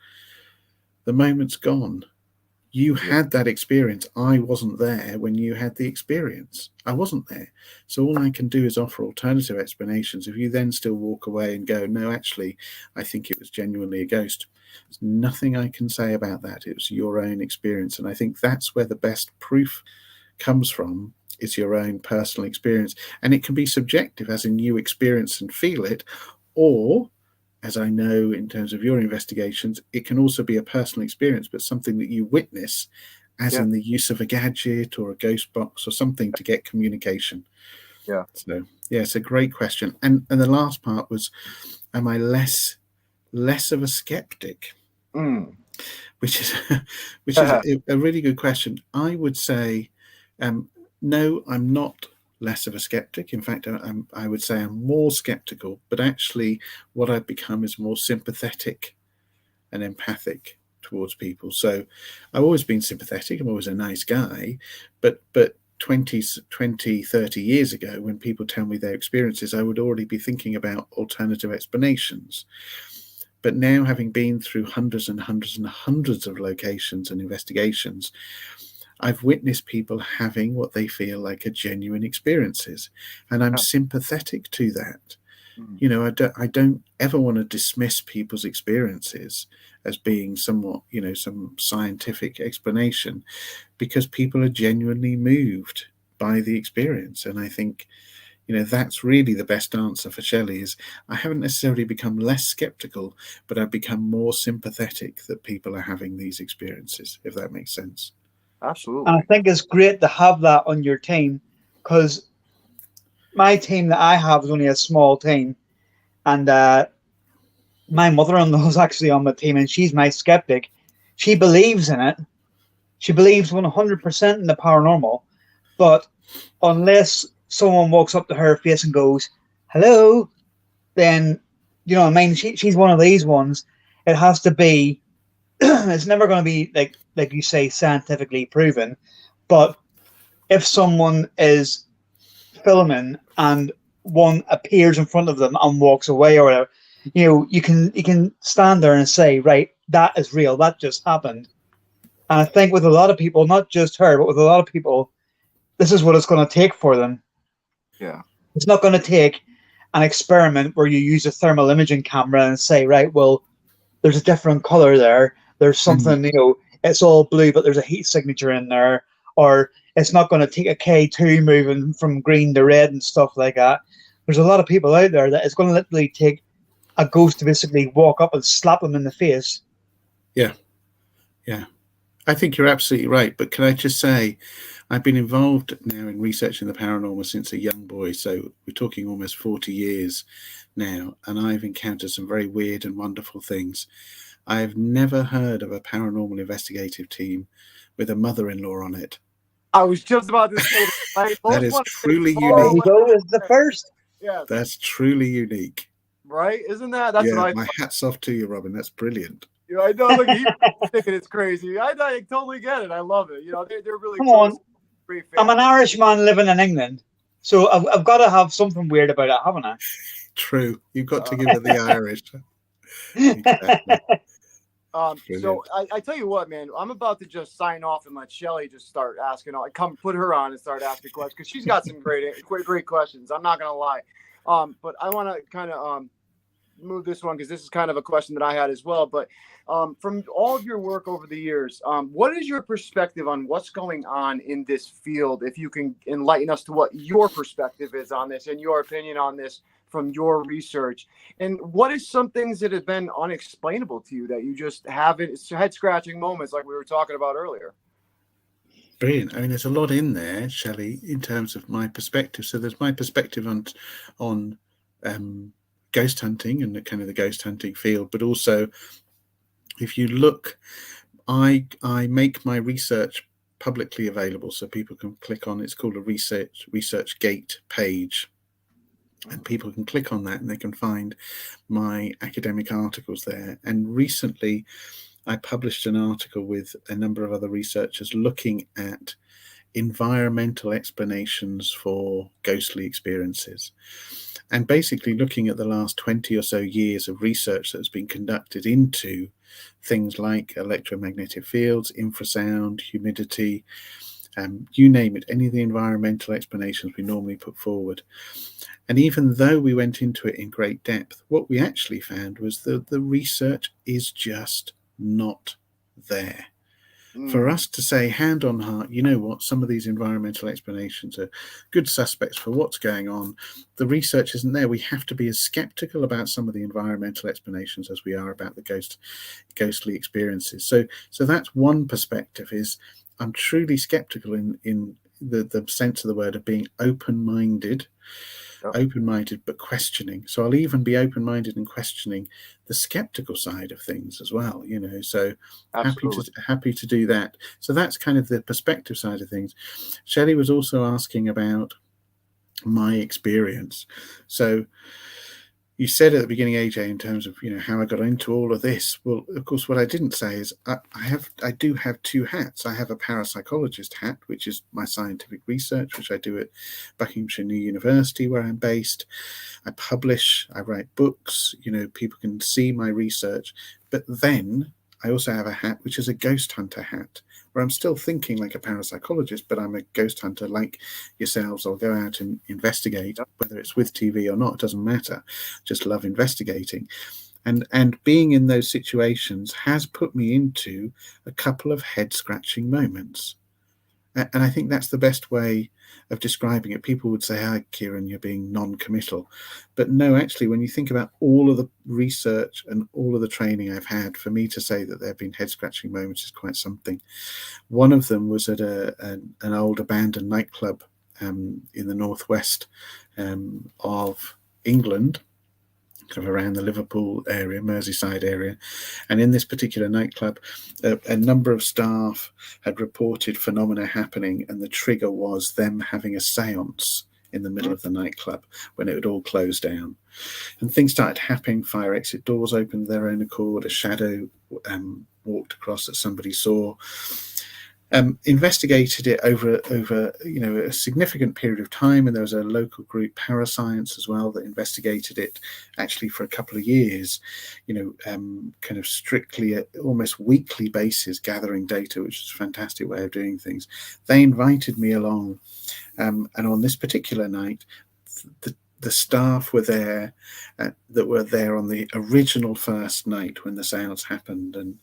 The moment's gone. You had that experience. I wasn't there when you had the experience. I wasn't there. So all I can do is offer alternative explanations. If you then still walk away and go, no, actually, I think it was genuinely a ghost, there's nothing I can say about that. It was your own experience. And I think that's where the best proof comes from, is your own personal experience. And it can be subjective, as in you experience and feel it, or, as I know in terms of your investigations, it can also be a personal experience, but something that you witness, as in the use of a gadget or a ghost box or something to get communication. Yeah. So, it's a great question. And the last part was, am I less of a skeptic? Which is a really good question. I would say, no, I'm not less of a skeptic. In fact, I would say I'm more skeptical, but actually what I've become is more sympathetic and empathic towards people. So I've always been sympathetic. I'm always a nice guy, but 20, 30 years ago, when people tell me their experiences, I would already be thinking about alternative explanations. But now, having been through hundreds and hundreds and hundreds of locations and investigations, I've witnessed people having what they feel like are genuine experiences, and I'm sympathetic to that. You know, I don't ever want to dismiss people's experiences as being somewhat, you know, some scientific explanation, because people are genuinely moved by the experience. And I think, you know, that's really the best answer for Shelley. Is I haven't necessarily become less skeptical, but I've become more sympathetic that people are having these experiences, if that makes sense. Absolutely. And I think it's great to have that on your team, because my team that I have is only a small team, and my mother-in-law is actually on the team, and she's my skeptic. She believes in it. She believes 100% in the paranormal, but unless someone walks up to her face and goes, "Hello," then, you know what I mean? She's one of these ones. It has to be. It's never going to be like you say, scientifically proven. But if someone is filming and one appears in front of them and walks away, or whatever, you know, you can stand there and say, right, that is real. That just happened. And I think with a lot of people, not just her, but with a lot of people, this is what it's going to take for them. Yeah. It's not going to take an experiment where you use a thermal imaging camera and say, right, well, there's a different color there. There's something, you know, it's all blue, but there's a heat signature in there. Or it's not going to take a K2 moving from green to red and stuff like that. There's a lot of people out there that it's going to literally take a ghost to basically walk up and slap them in the face. Yeah. Yeah. I think you're absolutely right. But can I just say, I've been involved now in researching the paranormal since a young boy. So we're talking almost 40 years now. And I've encountered some very weird and wonderful things. I've never heard of a paranormal investigative team with a mother-in-law on it. I was just about to say that. That is truly There you unique. go, it's the first. Yeah. That's truly unique. Right? Isn't that? That's yeah, what my hat's off to you, Robin. That's brilliant. You know, I know. Look, he's thinking it's crazy. I totally get it. I love it. You know, they're really Come close. on. I'm an Irishman living in England, so I've got to have something weird about it, haven't I? True. You've got to give it the Irish. Exactly. So I tell you what, man, I'm about to just sign off and let Shelley just start asking. Come put her on and start asking questions, because she's got some great questions. I'm not gonna lie. But I want to kind of move this one, because this is kind of a question that I had as well. But from all of your work over the years, what is your perspective on what's going on in this field? If you can enlighten us to what your perspective is on this and your opinion on this from your research, and what is some things that have been unexplainable to you that you just haven't, head scratching moments like we were talking about earlier? Brilliant. I mean, there's a lot in there, Shelley, in terms of my perspective. So there's my perspective on ghost hunting and the kind of the ghost hunting field, but also if you look, I make my research publicly available so people can click on. It's called a research gate page. And people can click on that and they can find my academic articles there. And recently, I published an article with a number of other researchers looking at environmental explanations for ghostly experiences. And basically looking at the last 20 or so years of research that's been conducted into things like electromagnetic fields, infrasound, humidity, you name it, any of the environmental explanations we normally put forward. And even though we went into it in great depth, what we actually found was that the research is just not there. For us to say hand on heart, you know what, some of these environmental explanations are good suspects for what's going on, the research isn't there. We have to be as skeptical about some of the environmental explanations as we are about the ghostly experiences. So that's one perspective, is I'm truly skeptical in the sense of the word of being open-minded, but questioning. So I'll even be open-minded and questioning the skeptical side of things as well, you know, so happy to do that. So that's kind of the perspective side of things. Shelley was also asking about my experience. So, you said at the beginning, AJ, in terms of how I got into all of this. Well, of course, what I didn't say is I do have two hats. I have a parapsychologist hat, which is my scientific research, which I do at Buckinghamshire New University, where I'm based. I publish, I write books. People can see my research. But then I also have a hat which is a ghost hunter hat, where I'm still thinking like a parapsychologist, but I'm a ghost hunter like yourselves. I'll go out and investigate, whether it's with TV or not, it doesn't matter. Just love investigating. And being in those situations has put me into a couple of head-scratching moments. And I think that's the best way of describing it. People would say, "Hi, Ciaran, you're being non-committal." But no, actually, when you think about all of the research and all of the training I've had, for me to say that there have been head-scratching moments is quite something. One of them was at an old abandoned nightclub in the northwest of England, kind of around the Liverpool area, Merseyside area. And in this particular nightclub, a number of staff had reported phenomena happening, and the trigger was them having a seance in the middle of the nightclub when it had all closed down. And things started happening. Fire exit doors opened of their own accord. A shadow walked across that somebody saw. Investigated it over a significant period of time, and there was a local group, Parascience, as well, that investigated it actually for a couple of years, kind of strictly at almost weekly basis, gathering data, which is a fantastic way of doing things. They invited me along, and on this particular night, the staff were there that were there on the original first night when the seance happened, and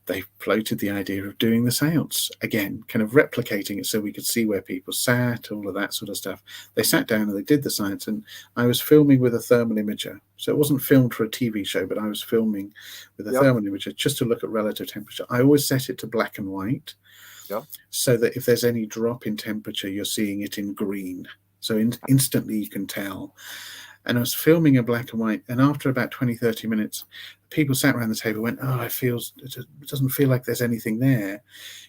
they floated the idea of doing the seance again, kind of replicating it so we could see where people sat, all of that sort of stuff. They sat down and they did the seance, and I was filming with a thermal imager. So it wasn't filmed for a TV show, but I was filming with a thermal imager just to look at relative temperature. I always set it to black and white, so that if there's any drop in temperature, you're seeing it in green. So instantly you can tell. And I was filming in black and white, and after about 20, 30 minutes, people sat around the table and went, "Oh, it doesn't feel like there's anything there.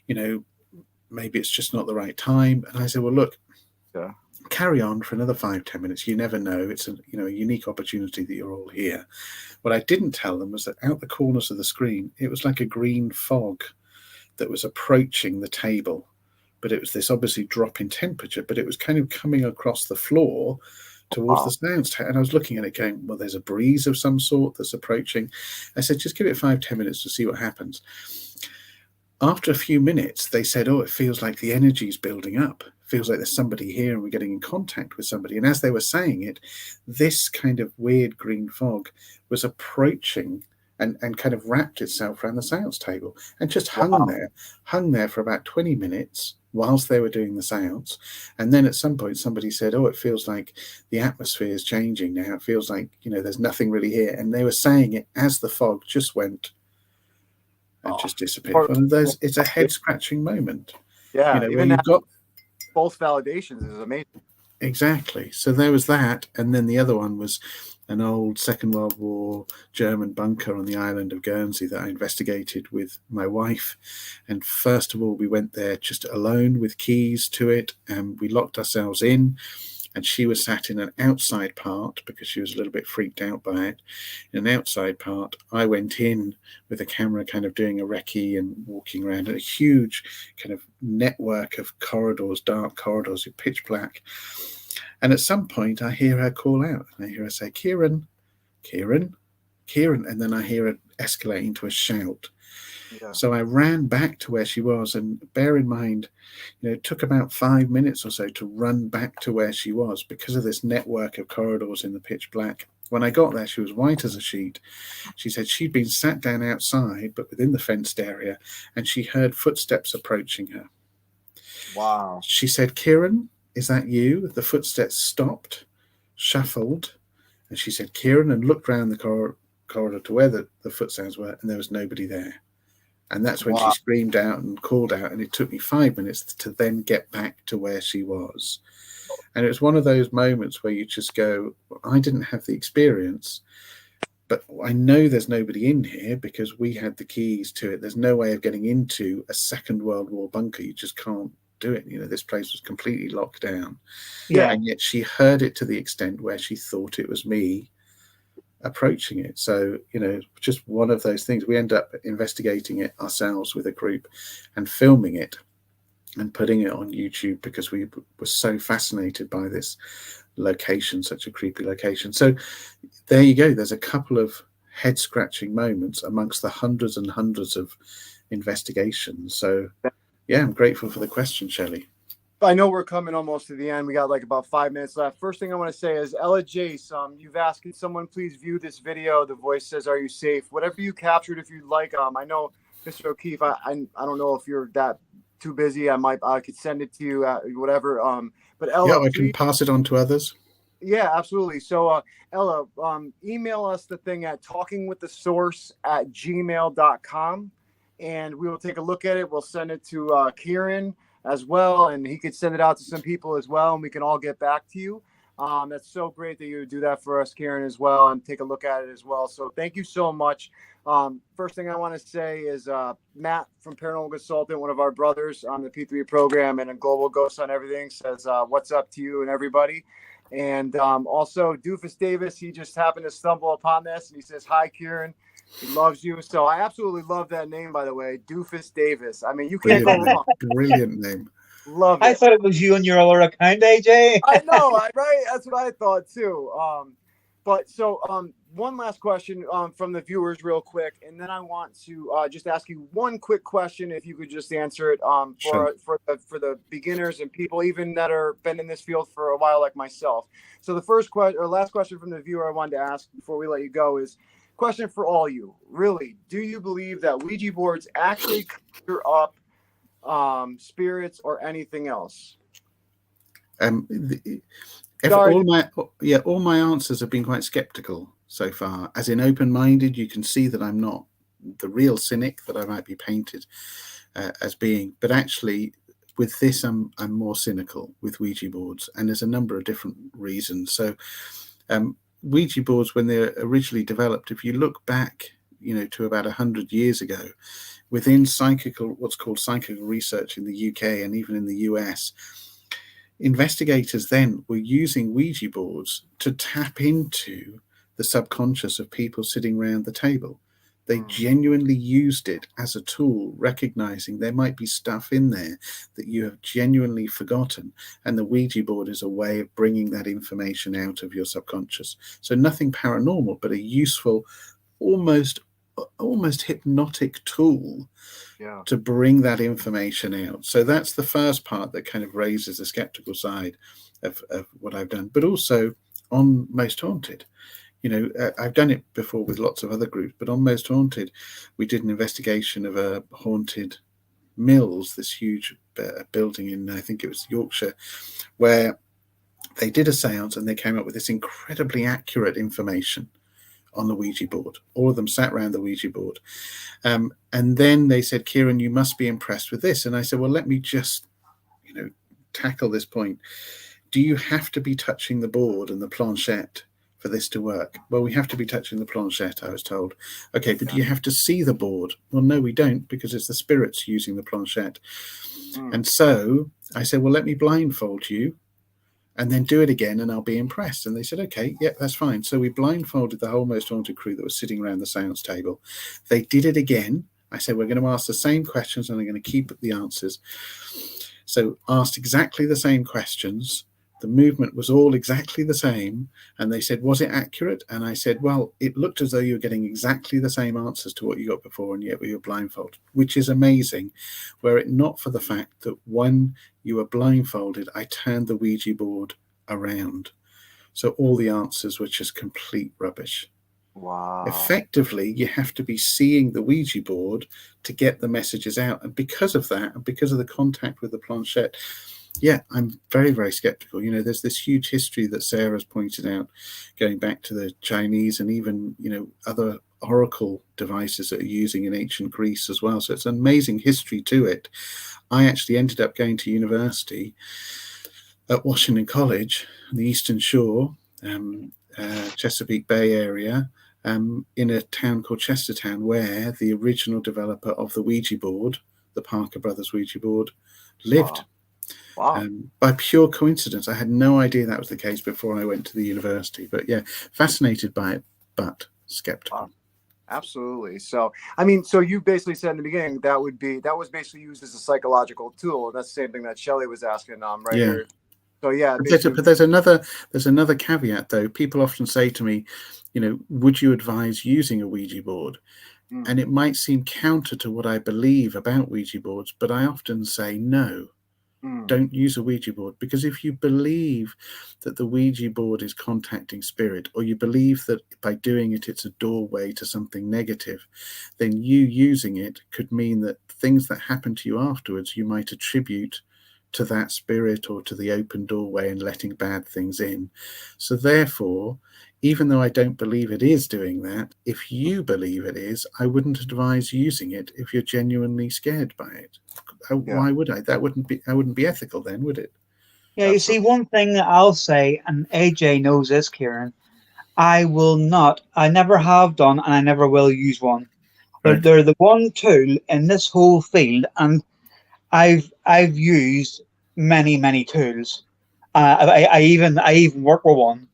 Maybe it's just not the right time." And I said, "Well, look, carry on for another 5, 10 minutes. You never know. It's a unique opportunity that you're all here." What I didn't tell them was that out the corners of the screen, it was like a green fog that was approaching the table. But it was this obviously drop in temperature, but it was kind of coming across the floor towards the seance. And I was looking at it going, well, there's a breeze of some sort that's approaching. I said, just give it 5, 10 minutes to see what happens. After a few minutes, they said, "Oh, it feels like the energy's building up. It feels like there's somebody here and we're getting in contact with somebody." And as they were saying it, this kind of weird green fog was approaching and kind of wrapped itself around the seance table and just hung there for about 20 minutes whilst they were doing the seance. And then at some point somebody said, "Oh, it feels like the atmosphere is changing now. It feels like, there's nothing really here." And they were saying it as the fog just went and just disappeared. And it's a head-scratching moment. Yeah, even you've got false validations is amazing. Exactly. So there was that. And then the other one was an old Second World War German bunker on the island of Guernsey that I investigated with my wife. And first of all, we went there just alone with keys to it, and we locked ourselves in. And she was sat in an outside part because she was a little bit freaked out by it. In an outside part, I went in with a camera kind of doing a recce and walking around a huge kind of network of corridors, dark corridors, pitch black. And at some point, I hear her call out. And I hear her say, "Ciaran, Ciaran, Ciaran." And then I hear her escalate into a shout. Yeah. So I ran back to where she was, and bear in mind, it took about 5 minutes or so to run back to where she was because of this network of corridors in the pitch black. When I got there, she was white as a sheet. She said she'd been sat down outside, but within the fenced area, and she heard footsteps approaching her. Wow. She said, "Ciaran, is that you?" The footsteps stopped, shuffled, and she said, "Ciaran," and looked round the corridor to where the foot sounds were, and there was nobody there. And that's when she screamed out and called out, and it took me 5 minutes to then get back to where she was. And it was one of those moments where you just go, well, I didn't have the experience, but I know there's nobody in here because we had the keys to it. There's no way of getting into a Second World War bunker. You just can't do it. This place was completely locked down. Yeah. And yet she heard it to the extent where she thought it was me approaching it. So, just one of those things. We end up investigating it ourselves with a group and filming it and putting it on YouTube because we were so fascinated by this location, such a creepy location. So there you go. There's a couple of head scratching moments amongst the hundreds and hundreds of investigations. So yeah, I'm grateful for the question, Shelley. I know we're coming almost to the end. We got like about 5 minutes left. First thing I want to say is, Ella Jace, you've asked, can someone please view this video? The voice says, are you safe? Whatever you captured, if you'd like. I know, Mr. O'Keefe, I don't know if you're that too busy. I could send it to you, whatever. But Ella, I can pass it on to others. Yeah, absolutely. So, Ella, email us the thing at talkingwiththesource@gmail.com, and we will take a look at it. We'll send it to Ciaran as well, and he could send it out to some people as well, and we can all get back to you. That's so great that you would do that for us, Ciaran, as well, and take a look at it as well. So thank you so much. First thing I want to say is Matt from Paranormal Consultant, one of our brothers on the P3 program and a Global Ghost on Everything, says what's up to you and everybody. And also Doofus Davis, he just happened to stumble upon this, and he says, hi, Ciaran. He loves you. So I absolutely love that name, by the way, Doofus Davis. I mean, you can't go wrong. Brilliant name. Love it. I thought it was you on your other account, AJ. I know, right? That's what I thought too. But so one last question from the viewers real quick, and then I want to just ask you one quick question, if you could just answer it Sure. for the beginners and people even that are been in this field for a while like myself. So the first question or last question from the viewer I wanted to ask before we let you go is, question for all you. Really, do you believe that Ouija boards actually conjure up spirits or anything else? All my answers have been quite skeptical so far. As in open-minded, you can see that I'm not the real cynic that I might be painted as being. But actually, with this, I'm more cynical with Ouija boards, and there's a number of different reasons. So, Ouija boards, when they're originally developed, if you look back, to about 100 years ago, within what's called psychical research in the UK and even in the US, investigators then were using Ouija boards to tap into the subconscious of people sitting around the table. They genuinely used it as a tool, recognizing there might be stuff in there that you have genuinely forgotten. And the Ouija board is a way of bringing that information out of your subconscious. So nothing paranormal, but a useful, almost hypnotic tool to bring that information out. So that's the first part that kind of raises the skeptical side of what I've done. But also on Most Haunted, I've done it before with lots of other groups, but on Most Haunted, we did an investigation of a haunted mills, this huge building in, I think it was Yorkshire, where they did a seance and they came up with this incredibly accurate information on the Ouija board. All of them sat around the Ouija board. And then they said, Ciaran, you must be impressed with this. And I said, well, let me just, tackle this point. Do you have to be touching the board and the planchette for this to work? Well, we have to be touching the planchette, I was told. Okay, but do you have to see the board? Well, no, we don't, because it's the spirits using the planchette. And so I said, well, let me blindfold you and then do it again, and I'll be impressed. And they said, okay, yeah, that's fine. So we blindfolded the whole Most Haunted crew that was sitting around the seance table. They did it again. I said, we're going to ask the same questions, and I'm going to keep the answers. So asked exactly the same questions. The movement was all exactly the same. And they said, was it accurate? And I said, well, it looked as though you were getting exactly the same answers to what you got before, and yet we were blindfolded, which is amazing. Were it not for the fact that when you were blindfolded, I turned the Ouija board around. So all the answers were just complete rubbish. Wow. Effectively, you have to be seeing the Ouija board to get the messages out. And because of that, and because of the contact with the planchette, yeah, I'm very, very skeptical. There's this huge history that Sarah's pointed out, going back to the Chinese and even, other oracle devices that are using in ancient Greece as well. So it's an amazing history to it. I actually ended up going to university at Washington College, on the Eastern Shore, Chesapeake Bay area, in a town called Chestertown, where the original developer of the Ouija board, the Parker Brothers Ouija board, lived. Wow. By pure coincidence. I had no idea that was the case before I went to the university. But yeah, fascinated by it. but skeptical. Absolutely. So, I mean, so you basically said in the beginning that was basically used as a psychological tool. That's the same thing that Shelley was asking right Yeah. here. So yeah, But there's another caveat though. People often say to me, would you advise using a Ouija board? And it might seem counter to what I believe about Ouija boards, but I often say no. Don't use a Ouija board, because if you believe that the Ouija board is contacting spirit, or you believe that by doing it it's a doorway to something negative, then you using it could mean that things that happen to you afterwards you might attribute to that spirit or to the open doorway and letting bad things in. So therefore, even though I don't believe it is doing that, if you believe it is, I wouldn't advise using it if you're genuinely scared by it. Why would I? I wouldn't be ethical then, would it? Yeah, you see, one thing that I'll say, and AJ knows this, Ciaran, I never have done, and I never will use one. Right. They're the one tool in this whole field, and I've used many tools. I even work with one,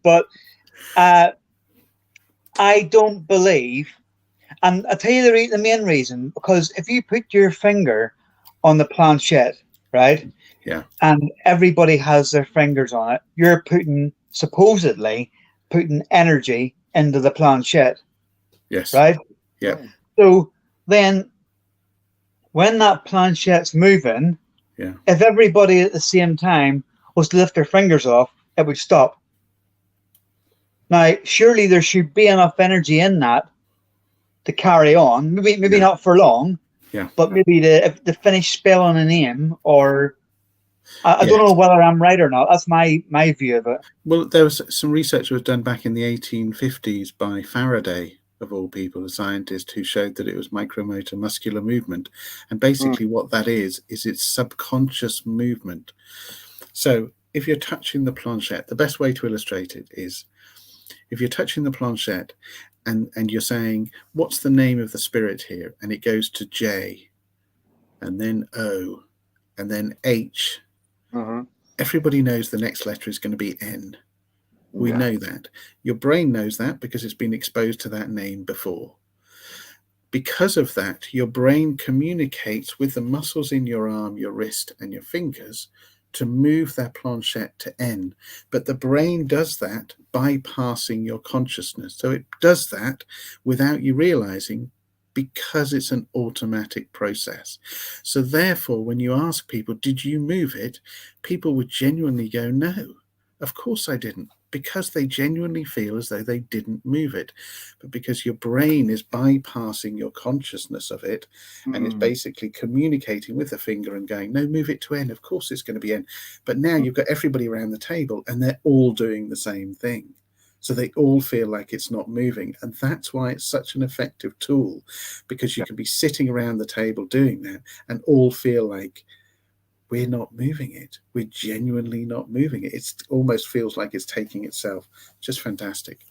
but I don't believe. And I'll tell you the main reason, because if you put your finger on the planchette, right? Yeah. And everybody has their fingers on it, you're supposedly putting energy into the planchette. Yes. Right? Yeah. So then when that planchette's moving, yeah, if everybody at the same time was to lift their fingers off, it would stop. Now, surely there should be enough energy in that to carry on. Maybe not for long. Yeah. But maybe to finish spelling a name, or I don't know whether I'm right or not. That's my view of it. Well, there was some research that was done back in the 1850s by Faraday, of all people, a scientist, who showed that it was micromotor muscular movement. And basically what that is it's subconscious movement. So if you're touching the planchette, the best way to illustrate it is if you're touching the planchette and you're saying, what's the name of the spirit here? And it goes to J, and then O, and then H. Everybody knows the next letter is going to be N. We know that. Your brain knows that because it's been exposed to that name before. Because of that, your brain communicates with the muscles in your arm, your wrist, and your fingers to move that planchette to N. But the brain does that bypassing your consciousness. So it does that without you realizing, because it's an automatic process. So therefore, when you ask people, did you move it? People would genuinely go, no, of course I didn't, because they genuinely feel as though they didn't move it. But because your brain is bypassing your consciousness of it, and it's basically communicating with the finger and going, no, move it to N. Of course it's going to be N. But now you've got everybody around the table and they're all doing the same thing. So they all feel like it's not moving. And that's why it's such an effective tool, because you can be sitting around the table doing that and all feel like we're not moving it. We're genuinely not moving it. It almost feels like it's taking itself. Just fantastic.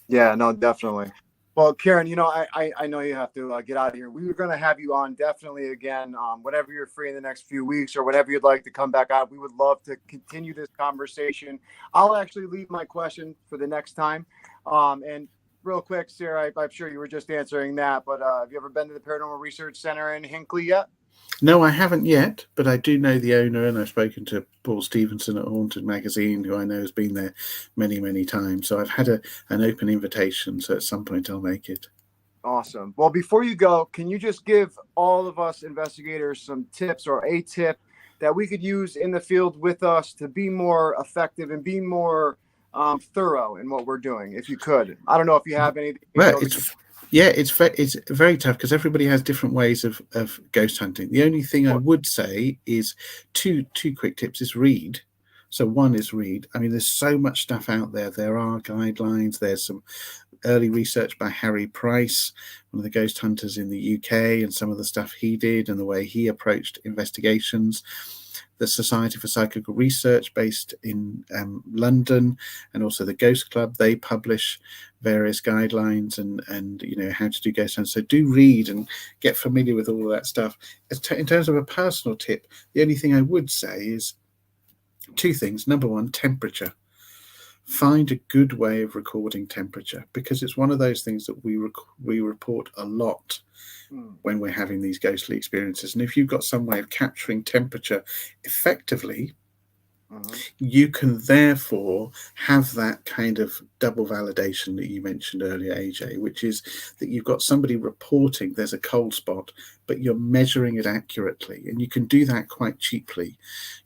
Yeah, no, definitely. Well, Ciaran, I know you have to get out of here. We were going to have you on definitely again, whenever you're free in the next few weeks or whenever you'd like to come back out. We would love to continue this conversation. I'll actually leave my question for the next time. And real quick, Sarah, I'm sure you were just answering that, but have you ever been to the Paranormal Research Center in Hinckley yet? No, I haven't yet, but I do know the owner, and I've spoken to Paul Stevenson at Haunted Magazine, who I know has been there many times. So I've had an open invitation, so at some point I'll make it. Awesome. Well, before you go, can you just give all of us investigators some tips or a tip that we could use in the field with us to be more effective and be more thorough in what we're doing, if you could? I don't know if you have anything. Well, it's very tough because everybody has different ways of ghost hunting. The only thing I would say is two quick tips is read. So one is read. I mean, there's so much stuff out there. There are guidelines. There's some early research by Harry Price, one of the ghost hunters in the UK, and some of the stuff he did and the way he approached investigations. The Society for Psychical Research based in London, and also the Ghost Club, they publish various guidelines and how to do ghost hunts. So do read and get familiar with all of that stuff. In terms of a personal tip, the only thing I would say is two things. Number one, temperature. find a good way of recording temperature, because it's one of those things that we report a lot when we're having these ghostly experiences. And if you've got some way of capturing temperature effectively, you can therefore have that kind of double validation that you mentioned earlier, AJ, which is that you've got somebody reporting there's a cold spot, but you're measuring it accurately. And you can do that quite cheaply.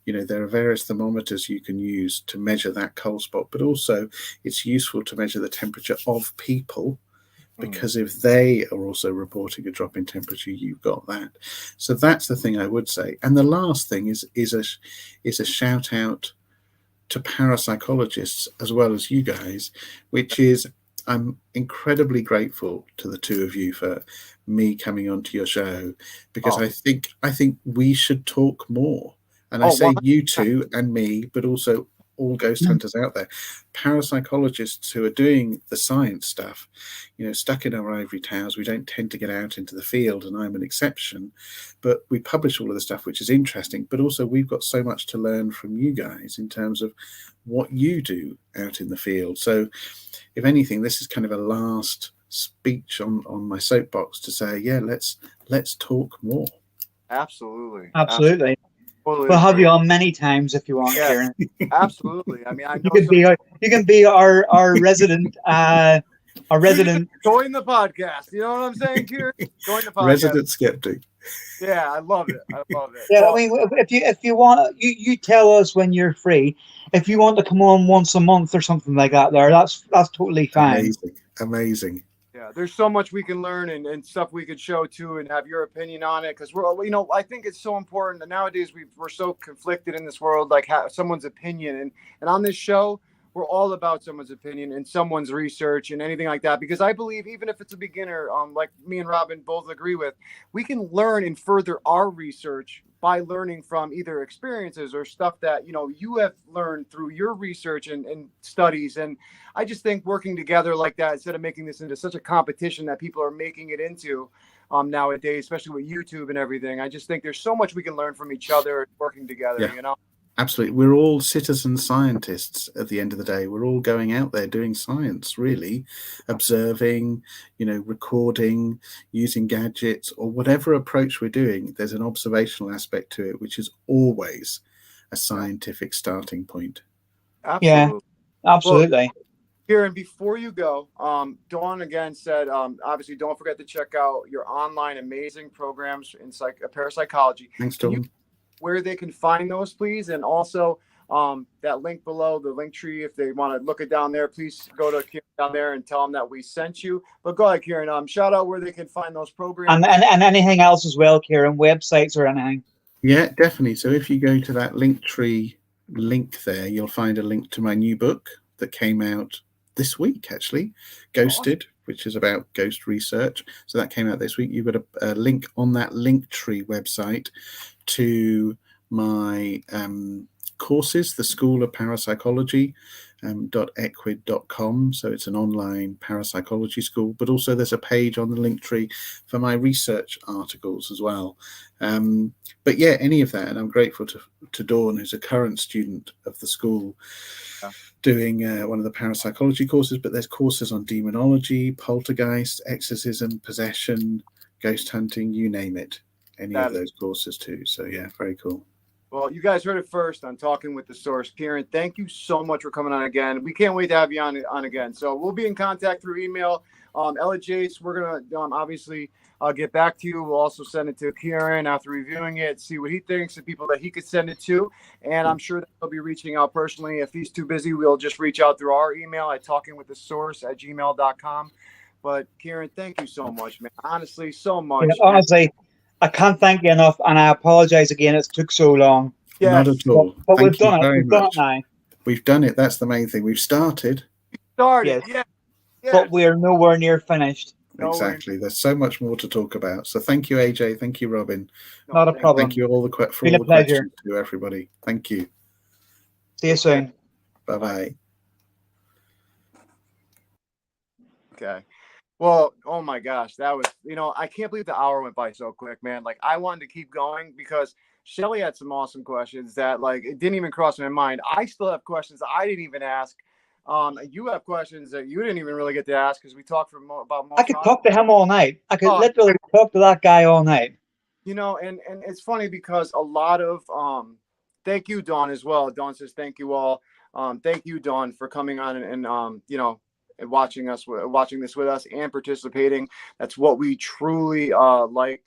You know, there are various thermometers you can use to measure that cold spot, but also it's useful to measure the temperature of people, because if they are also reporting a drop in temperature, you've got that. So that's the thing I would say. And the last thing is a shout out to parapsychologists as well as you guys, which is I'm incredibly grateful to the two of you for me coming onto your show, because I think we should talk more. And I say you two and me, but also all ghost hunters out there, parapsychologists who are doing the science stuff, you know, stuck in our ivory towers. We don't tend to get out into the field, and I'm an exception, but we publish all of the stuff which is interesting, but also we've got so much to learn from you guys in terms of what you do out in the field. So if anything, this is kind of a last speech on my soapbox to say, yeah, let's talk more. Absolutely. We'll have you on many times if you want, Ciaran. Absolutely. I mean, I know you can be our resident join the podcast. You know what I'm saying, Ciaran? Join the podcast. Resident skeptic. Yeah, I love it. Yeah, I mean, if you want, you tell us when you're free. If you want to come on once a month or something like that, that's totally fine. Amazing. Yeah, there's so much we can learn and stuff we could show too, and have your opinion on it, because we're, you know, I think it's so important that nowadays we're so conflicted in this world, like someone's opinion, and on this show we're all about someone's opinion and someone's research and anything like that, because I believe even if it's a beginner, like me and Robin both agree with, we can learn and further our research by learning from either experiences or stuff that, you know, you have learned through your research and studies. And I just think working together like that, instead of making this into such a competition that people are making it into nowadays, especially with YouTube and everything, I just think there's so much we can learn from each other working together, you know? Absolutely. We're all citizen scientists at the end of the day. We're all going out there doing science, really, observing, you know, recording, using gadgets, or whatever approach we're doing. There's an observational aspect to it, which is always a scientific starting point. Absolutely. Yeah, absolutely. Well, Ciaran, before you go, Dawn again said, obviously, don't forget to check out your online amazing programs in parapsychology. Thanks, Dawn. Where they can find those, please, and also that link below, the link tree, if they want to look it down there, please go to Ciaran down there and tell them that we sent you. But go ahead, Ciaran, shout out where they can find those programs. And anything else as well, Ciaran, websites or anything. Yeah, definitely. So if you go to that link tree link there, you'll find a link to my new book that came out this week, actually, Ghosted, which is about ghost research. So that came out this week. You've got a link on that Linktree website to my courses, the School of Parapsychology, .equid.com. So it's an online parapsychology school, but also there's a page on the Linktree for my research articles as well. But yeah, any of that. And I'm grateful to Dawn, who's a current student of the school, doing one of the parapsychology courses, but there's courses on demonology, poltergeist, exorcism, possession, ghost hunting, you name it. Any of those courses too. So yeah, very cool. Well, you guys heard it first on Talking with the Source. Ciaran, thank you so much for coming on again. We can't wait to have you on again. So we'll be in contact through email. Ella Jace, we're going to obviously get back to you. We'll also send it to Ciaran after reviewing it, see what he thinks, the people that he could send it to. And I'm sure that he'll be reaching out personally. If he's too busy, we'll just reach out through our email at talkingwiththesource@gmail.com. But Ciaran, thank you so much, man. Honestly, so much. Yeah, honestly, I can't thank you enough, and I apologize again. It took so long. Not at all. But we've done it. We've done it now. We've done it. That's the main thing. We've started. Yes. But we're nowhere near finished. Exactly. There's so much more to talk about. So thank you, AJ. Thank you, Robin. Not a problem. Thank you for all the questions to everybody. Thank you. See you soon. Bye-bye. Okay. Well, oh my gosh, that was, I can't believe the hour went by so quick, man. Like, I wanted to keep going because Shelly had some awesome questions that, like, it didn't even cross my mind. I still have questions I didn't even ask. You have questions that you didn't even really get to ask because we talked about I most could haunted. talk to him all night. I could Oh, literally talk to that guy all night. you know, and it's funny because a lot of thank you, Dawn, as well. Dawn says thank you all. Thank you, Dawn, for coming on and you know, and watching this with us and participating. That's what we truly like.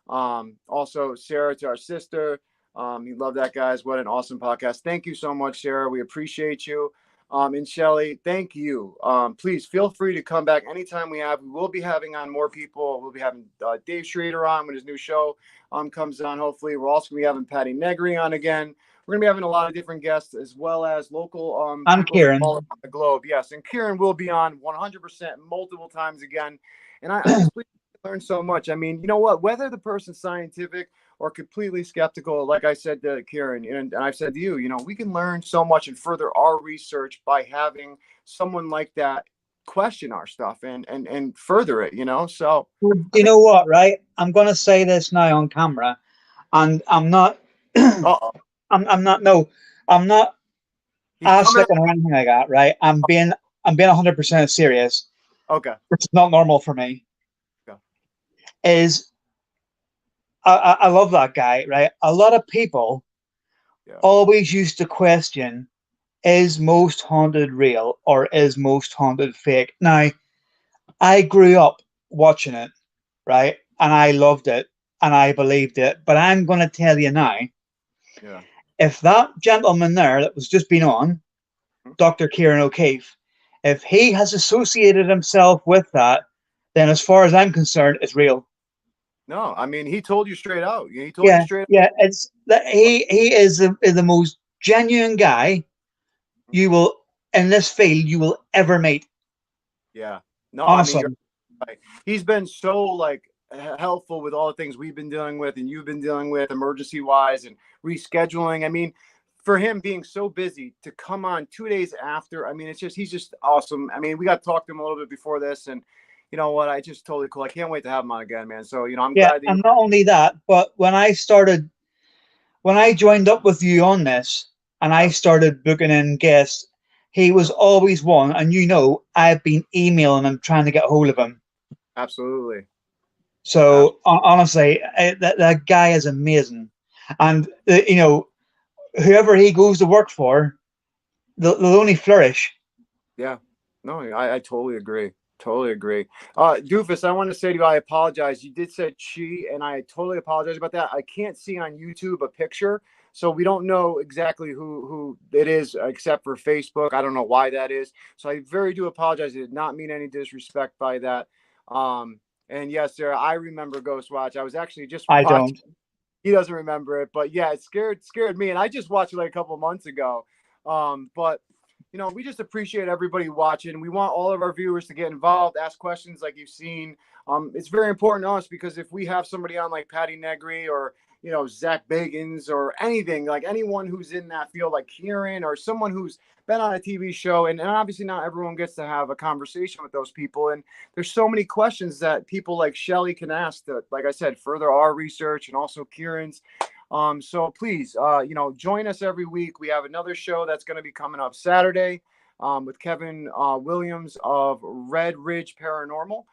Also, Sarah, to our sister. You love that, guys. What an awesome podcast. Thank you so much, Sarah. We appreciate you. And Shelly, thank you. Please feel free to come back anytime we have. We will be having on more people. We'll be having Dave Schrader on when his new show comes on. Hopefully, we're also going to be having Patty Negri on again. We're going to be having a lot of different guests as well as local I'm people Ciaran. all around the globe. Yes, and Ciaran will be on 100% multiple times again. And I just learn so much. I mean, you know what? Whether the person's scientific or completely skeptical, like I said to Ciaran, and I've said to you, you know, we can learn so much and further our research by having someone like that question our stuff and further it, you know. So You know what, right? I'm gonna say this now on camera, and I'm not uh-oh. I'm not no, I'm not He's ass coming licking or anything like that, right? I'm being 100% serious. okay. Which is not normal for me. Okay. Is I love that guy, right? A lot of people always used to question, is most haunted real or is most haunted fake? Now, I grew up watching it, right? And I loved it and I believed it. But I'm going to tell you now, Yeah. if that gentleman there that was just been on, Dr. Ciaran O'Keeffe, if he has associated himself with that, then as far as I'm concerned, it's real. No, I mean, he told you straight out. He told you straight out. Yeah, it's that he is the most genuine guy you will in this field you will ever meet. Yeah. No, Honestly. I mean, right. He's been so like helpful with all the things we've been dealing with and you've been dealing with emergency wise and rescheduling. I mean, for him being so busy to come on 2 days after, I mean, he's just awesome. I mean, we got to talk to him a little bit before this, and you know what? I just totally cool. I can't wait to have him on again, man. So, you know, I'm glad that and not only that, but when I joined up with you on this and I started booking in guests, he was always one, and you know, I've been emailing him trying to get a hold of him. Absolutely. So honestly, that guy is amazing, and you know, whoever he goes to work for, they'll only flourish. Yeah. No, I totally agree. Totally agree. Doofus, I want to say to you, I apologize. You did say chi, and I totally apologize about that. I can't see on YouTube a picture, so we don't know exactly who it is except for Facebook. I don't know why that is. So I very do apologize. I did not mean any disrespect by that. And yes, Sarah, I remember Ghost Watch. I was actually just I watching. don't. He doesn't remember it, but yeah, it scared me, and I just watched it like a couple months ago. But you know, we just appreciate everybody watching. We want all of our viewers to get involved, ask questions like you've seen. It's very important to us because if we have somebody on like Patty Negri or, you know, Zach Bagans or anything, like anyone who's in that field, like Ciaran or someone who's been on a TV show, and obviously not everyone gets to have a conversation with those people. And there's so many questions that people like Shelly can ask that, like I said, further our research and also Ciaran's. So please, you know, join us every week. We have another show that's going to be coming up Saturday with Kevin Williams of Red Ridge Paranormal.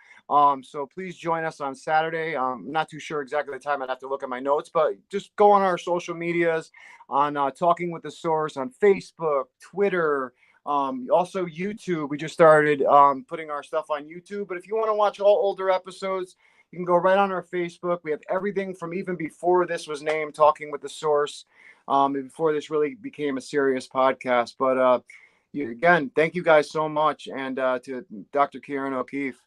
So please join us on Saturday. I'm not too sure exactly the time. I'd have to look at my notes, but just go on our social medias on Talking with the Source on Facebook, Twitter, also YouTube. We just started putting our stuff on YouTube. But if you want to watch all older episodes, you can go right on our Facebook. We have everything from even before this was named Talking with the Source, before this really became a serious podcast. But again, thank you guys so much. And to Dr. Ciaran O'Keeffe.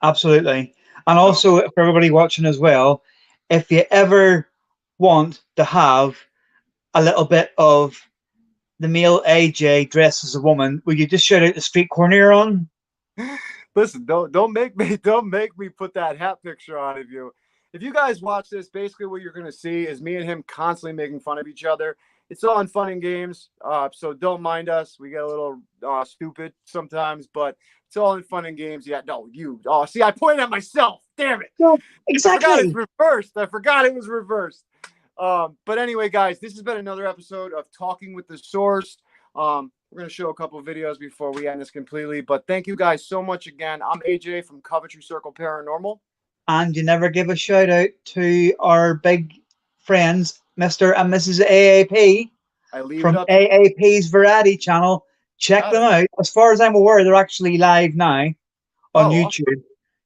Absolutely. And also for everybody watching as well, if you ever want to have a little bit of the male AJ dressed as a woman, will you just shout out the street corner on? Listen, don't make me put that hat picture on of you. If you guys watch this, basically what you're gonna see is me and him constantly making fun of each other. It's all in fun and games, so don't mind us. We get a little stupid sometimes, but it's all in fun and games. Yeah, no, you. Oh, see, I pointed at myself. Damn it. No, exactly. I forgot it's reversed. I forgot it was reversed. But anyway, guys, this has been another episode of Talking with the Source. We're going to show a couple of videos before we end this completely. But thank you guys so much again. I'm AJ from Coventry Circle Paranormal. And you never give a shout out to our big friends, Mr. and Mrs. AAP, I leave from it up. AAP's Variety Channel. Check them out. As far as I'm aware, they're actually live now on YouTube.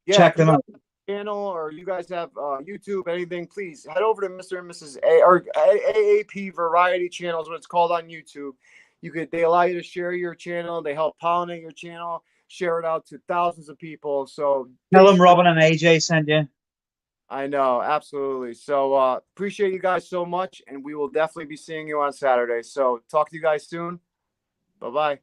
Yeah, check them out. Channel, or you guys have YouTube, anything, please head over to Mr. and Mrs. A or AAP Variety Channel is what it's called on YouTube. They allow you to share your channel. They help pollinate your channel, share it out to thousands of people. So tell them Robin and AJ sent you. I know, absolutely. So appreciate you guys so much, and we will definitely be seeing you on Saturday. So talk to you guys soon. Bye-bye.